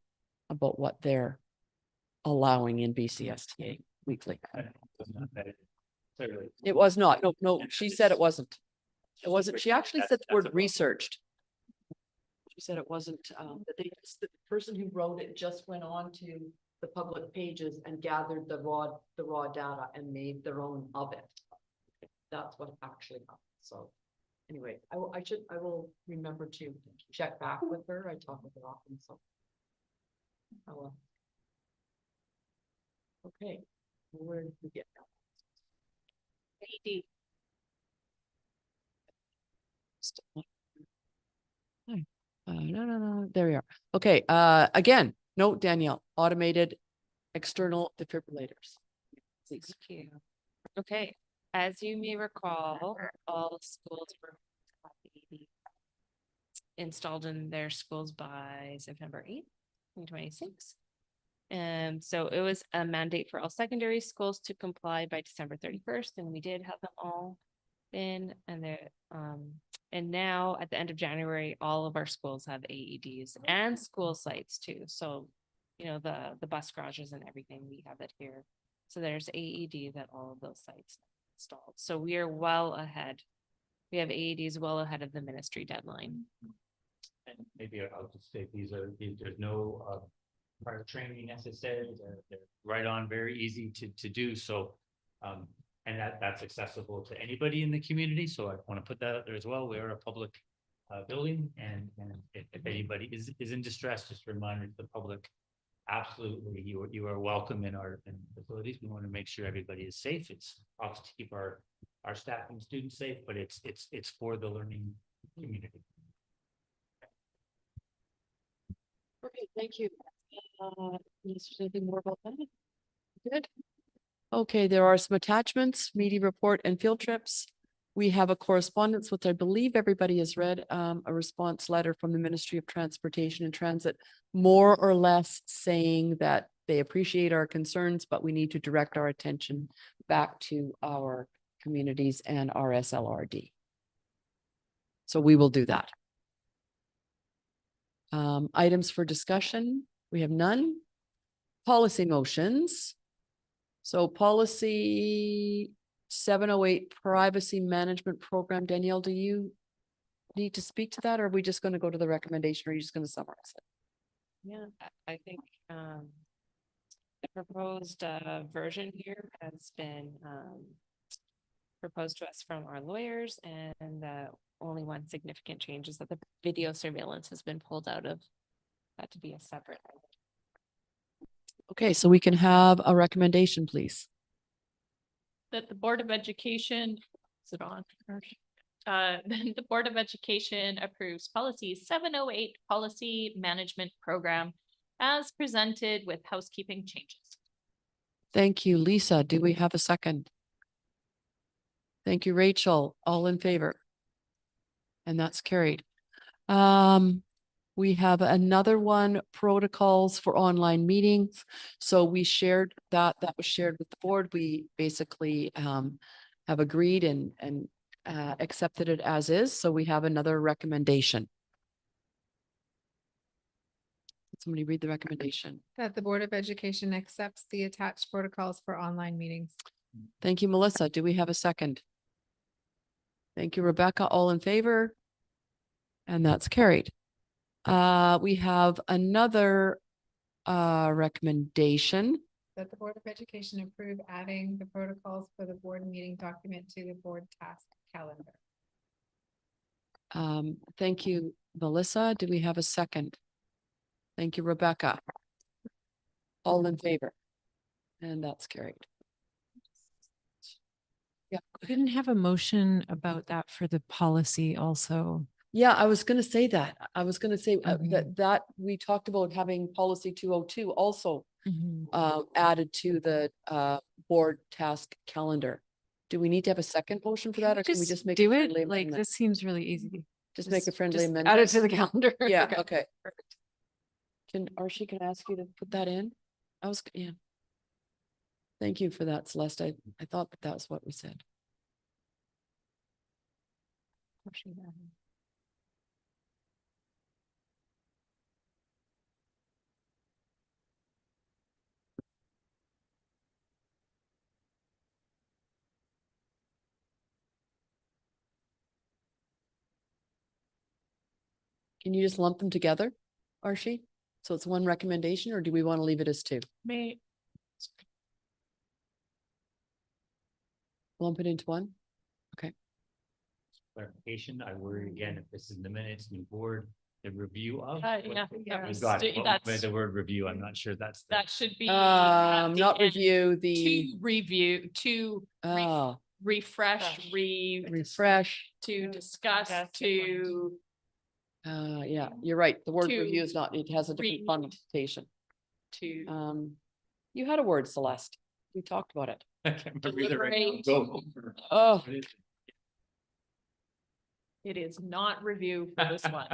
about what they're allowing in BCSTA weekly. It was not. No, she said it wasn't. It wasn't. She actually said the word researched. She said it wasn't, that the person who wrote it just went on to the public pages and gathered the raw data and made their own of it. That's what actually happened. So anyway, I will remember to check back with her. I talk with her often, so. I will. Okay, where did we get now? No, there we are. Okay, again, note Danielle, automated external defibrillators. Please. Thank you. Okay, as you may recall, all schools were installed in their schools by September 8th, 2026. So it was a mandate for all secondary schools to comply by December 31st, and we did have them all in, and now at the end of January, all of our schools have AEDs and school sites too. So, you know, the bus garages and everything, we have it here. So there's AEDs at all of those sites installed. So we are well ahead. We have AEDs well ahead of the ministry deadline. And maybe I'll just say there's no prior training necessary. They're right on, very easy to do. So, and that's accessible to anybody in the community. So I want to put that out there as well. We are a public building, and if anybody is in distress, just a reminder to the public. Absolutely, you are welcome in our facilities. We want to make sure everybody is safe. It's obviously to keep our staff and students safe, but it's for the learning community. Okay, thank you. Is there anything more about that? Good. Okay, there are some attachments, media report and field trips. We have a correspondence, which I believe everybody has read, a response letter from the Ministry of Transportation and Transit, more or less saying that they appreciate our concerns, but we need to direct our attention back to our communities and our SLRD. So we will do that. Items for discussion, we have none. Policy motions. So policy 708 privacy management program. Danielle, do you need to speak to that, or are we just going to go to the recommendation, or are you just going to summarize it? Yeah, I think the proposed version here has been proposed to us from our lawyers, and the only one significant change is that the video surveillance has been pulled out of that to be a separate. Okay, so we can have a recommendation, please. That the Board of Education, is it on? The Board of Education approves policy 708 policy management program as presented with housekeeping changes. Thank you, Lisa. Do we have a second? Thank you, Rachel. All in favor? And that's carried. We have another one, protocols for online meetings. So we shared that was shared with the board. We basically have agreed and accepted it as is. So we have another recommendation. Somebody read the recommendation. That the Board of Education accepts the attached protocols for online meetings. Thank you, Melissa. Do we have a second? Thank you, Rebecca. All in favor? And that's carried. We have another recommendation. that the Board of Education approve adding the protocols for the board meeting document to the board task calendar. Thank you, Melissa. Do we have a second? Thank you, Rebecca. All in favor? And that's carried. Yeah. We didn't have a motion about that for the policy also. Yeah, I was gonna say that. I was gonna say Okay. that we talked about having policy 202 also added to the board task calendar. Do we need to have a second motion for that, or can we just make a do it? friendly Like, amendment? this seems really easy. Just make a friendly just amendment. Add it to the calendar. Yeah, okay. Can Archie, can I ask you to put that in? Yeah. Thank you for that, Celeste. I thought that was what we said. Can you just lump them together, Archie? So it's one recommendation, or do we want to leave it as two? May, Lump it into one? Clarification, I worry again, if this is in the minutes, new board, the review of. yeah, We've got it. Well, that's, the word review, I'm not sure that's. the- that should be. at the Not end. review the, To review, to oh, refresh, refresh. to discuss, to. Yeah, you're right. The word To review is not, it has a different read. connotation. To You had a word, Celeste. We talked about it. I can't remember either right now. deliberate. Go. Oh, What is it? It is not review for this one.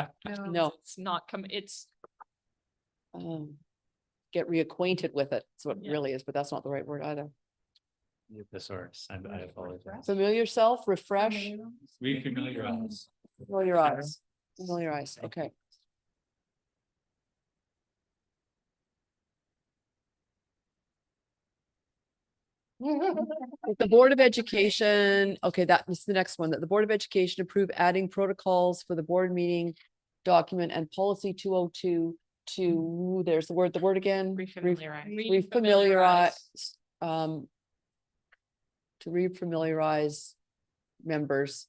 no. It's not it's, Get reacquainted with it. That's what it Yeah. really is, but that's not the right word either. The thesaurus, I apologize. Familiar yourself, refresh, Refamiliarize. familiarize, familiarize. Okay. The Board of Education, okay, that was the next one, that the Board of Education approve adding protocols for the board meeting document and policy 202 to, there's the word again. refamiliarize. Refamiliarize, to refamiliarize members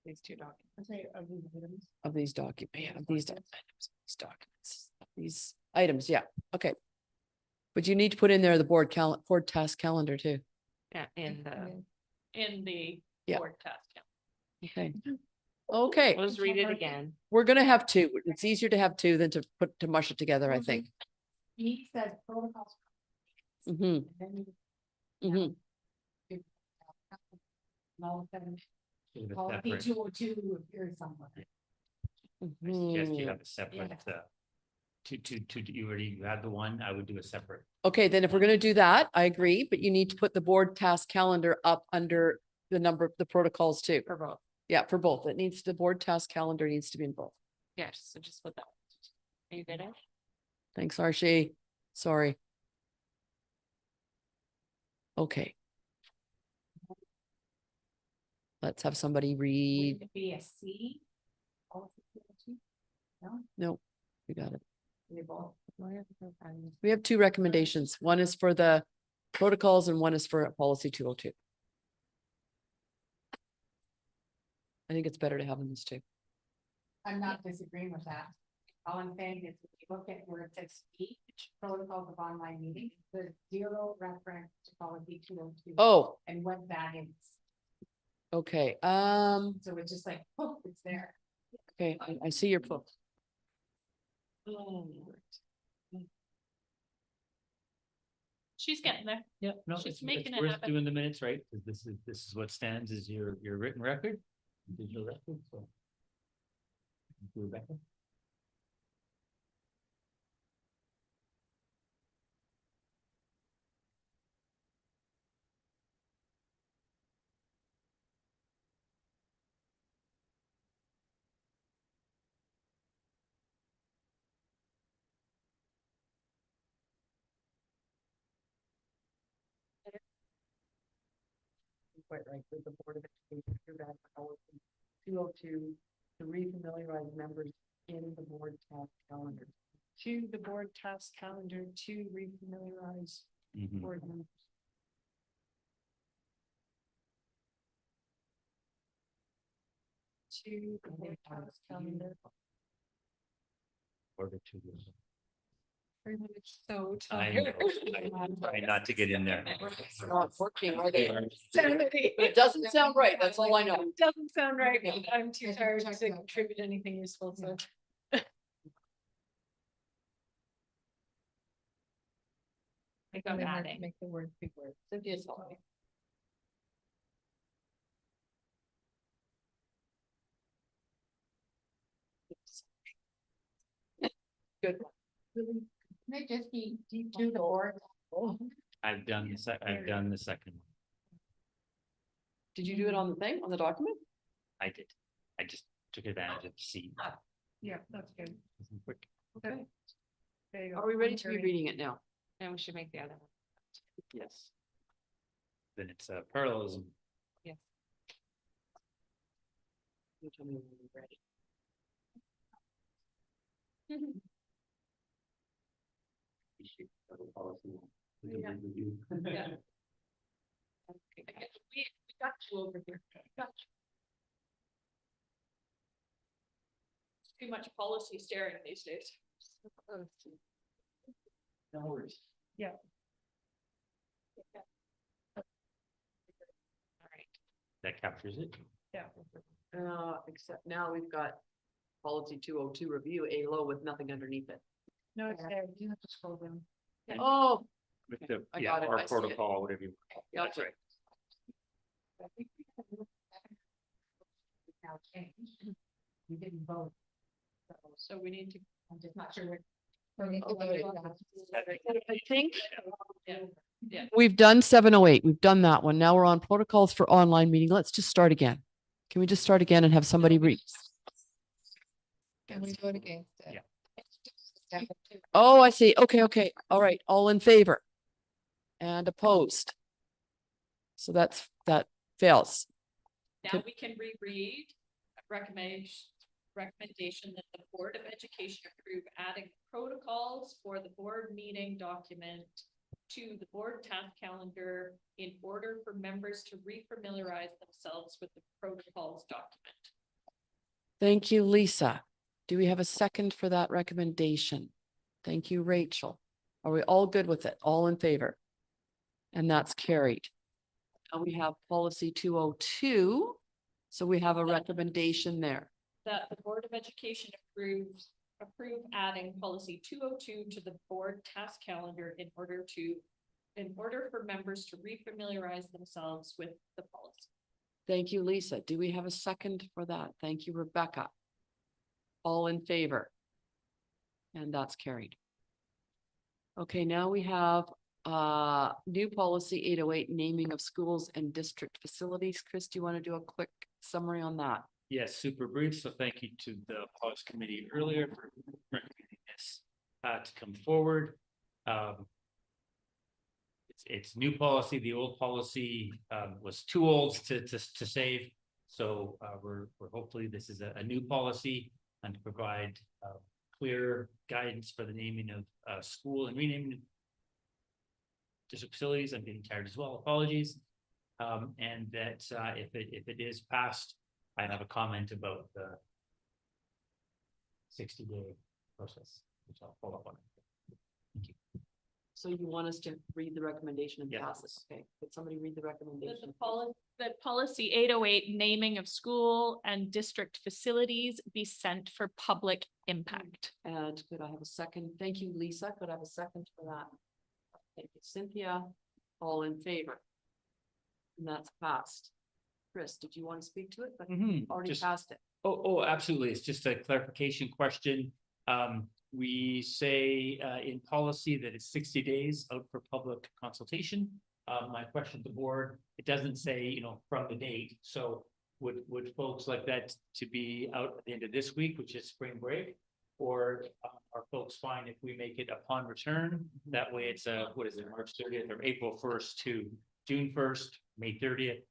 These two documents. of these documents, these items, yeah, okay. But you need to put in there the board task calendar too. Yeah, in the Yeah. board task. Okay. Okay, We'll just read it again. we're gonna have two. It's easier to have two than to mush it together, I think. He says protocols. Mm-hmm, mm-hmm. Should have a Policy separate- 202 appears somewhere. I suggest you Mhm. have a separate, you already had the one, I would do a separate. Okay, then if we're gonna do that, I agree, but you need to put the board task calendar up under the number of the protocols too. For both. Yeah, for both. It needs, the board task calendar needs to be in both. Yes, so just put that. Are you good? Ash? Thanks, Archie. Sorry. Okay. Let's have somebody read. Would it be a C? Policy 202? No, No, we got it. we both. We have two recommendations. One is for the protocols and one is for policy 202. I think it's better to have them as two. I'm not disagreeing with that. All I'm saying is if you look at where it says speech protocols of online meetings, there's zero reference to policy 202. Oh, And what that is. okay. So it's just like, oh, it's there. Okay, I see your book. She's getting there. Yeah, no, She's it's making it worth happen. doing the minutes, right? Because this is what stands as your written record. Digital record, so. Thank you, Rebecca. Quite right, with the Board of Education, through that policy 202 to refamiliarize members in the board task calendar. to the board task calendar to refamiliarize Mhm. board members. To the board task calendar. Order to. Pretty much so. I know, I try not to get in there. It's not working, are they? Sanity. But it doesn't sound right. That's all I know. Doesn't sound right. I'm too tired to contribute anything useful, so. I got adding. Make the word big word. Cynthia's helping. Good. May just be to the board. I've done I've done the second one. Did you do it on the thing, on the document? I did. I just took advantage of the seat. Yeah, that's good. Quick. Okay. There you go. Are we ready to be reading it now? And we should make the other one. Yes. Then it's parallelism. Yes. You tell me when you're ready. Yeah. Yeah. We got you over here. Got you. Too much policy staring these days. No worries. Yeah. All right. That captures it. Yeah. Except now we've got policy 202 review, ALO with nothing underneath it. No, it's there. You have to scroll down. Oh, With the, I yeah, got it. our I see it. protocol, whatever you. yeah, That's right. We didn't vote. So we need to. I'm just not sure. I think Yeah. we've done 708. We've done that one. Now we're on protocols for online meeting. Let's just start again. Can we just start again and have somebody read? Can we vote against it? Yeah. Oh, I see. Okay, okay. All right. All in favor? And opposed? So that fails. Now we can reread recommendation that the Board of Education approve adding protocols for the board meeting document to the board task calendar in order for members to refamiliarize themselves with the protocols document. Thank you, Lisa. Do we have a second for that recommendation? Thank you, Rachel. Are we all good with it? All in favor? And that's carried. And we have policy 202. So we have a recommendation there. That the Board of Education approve adding policy 202 to the board task calendar in order for members to refamiliarize themselves with the policy. Thank you, Lisa. Do we have a second for that? Thank you, Rebecca. All in favor? And that's carried. Okay, now we have new policy 808, naming of schools and district facilities. Chris, do you want to do a quick summary on that? Yes, super brief. So thank you to the policy committee earlier for recommending this to come forward. It's new policy. The old policy was too old to save. So we're hopefully this is a new policy and to provide clear guidance for the naming of school and renaming district facilities. I'm getting tired as well. Apologies. And that if it is passed, I have a comment about the 60-day process, which I'll follow up on. Thank you. So you want us to read the recommendation and Yeah. pass it? Okay, could somebody read the recommendation? The policy 808, naming of school and district facilities be sent for public impact. And could I have a second? Thank you, Lisa. Could I have a second for that? Thank you, Cynthia. All in favor? And that's passed. Chris, did you want to speak to it? But already Just- passed it. Oh, absolutely. It's just a clarification question. We say in policy that it's 60 days out for public consultation. My question to the board, it doesn't say, from the date. So would folks like that to be out at the end of this week, which is spring break? Or are folks fine if we make it upon return? That way it's March 30th or April 1st to June 1st, May 30th,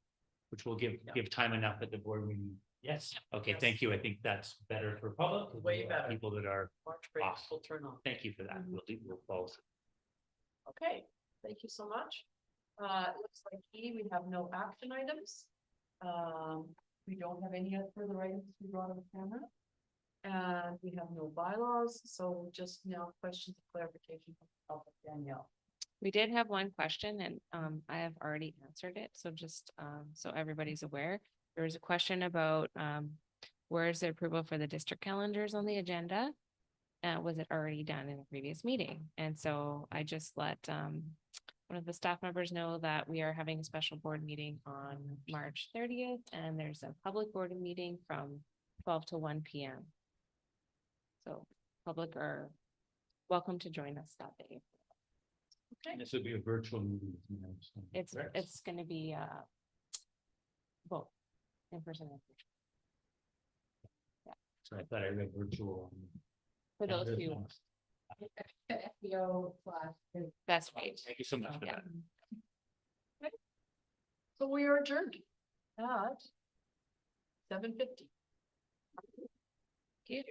which will give time enough that the board meeting. Yes, okay, thank you. I think that's better for public. 'cause Way we have better. People that are March break off. will turn on. Thank you for that. We'll follow. Okay, thank you so much. It looks like we have no action items. We don't have any further items to be brought on the camera. And we have no bylaws, so just now questions of clarification from Danielle. We did have one question and I have already answered it. So just so everybody's aware, there was a question about where is the approval for the district calendars on the agenda? Was it already done in a previous meeting? And so I just let one of the staff members know that we are having a special board meeting on March 30th, and there's a public board meeting from 12 to 1 p.m. So public are welcome to join us that day. Okay. This would be a virtual meeting. you know, so- correct? It's gonna be both in person and virtual. So I thought I read virtual. For those Yeah, who. FBO / That's right. Thank you so much for Yeah. that. So we are adjourned at 7:50. Thank you.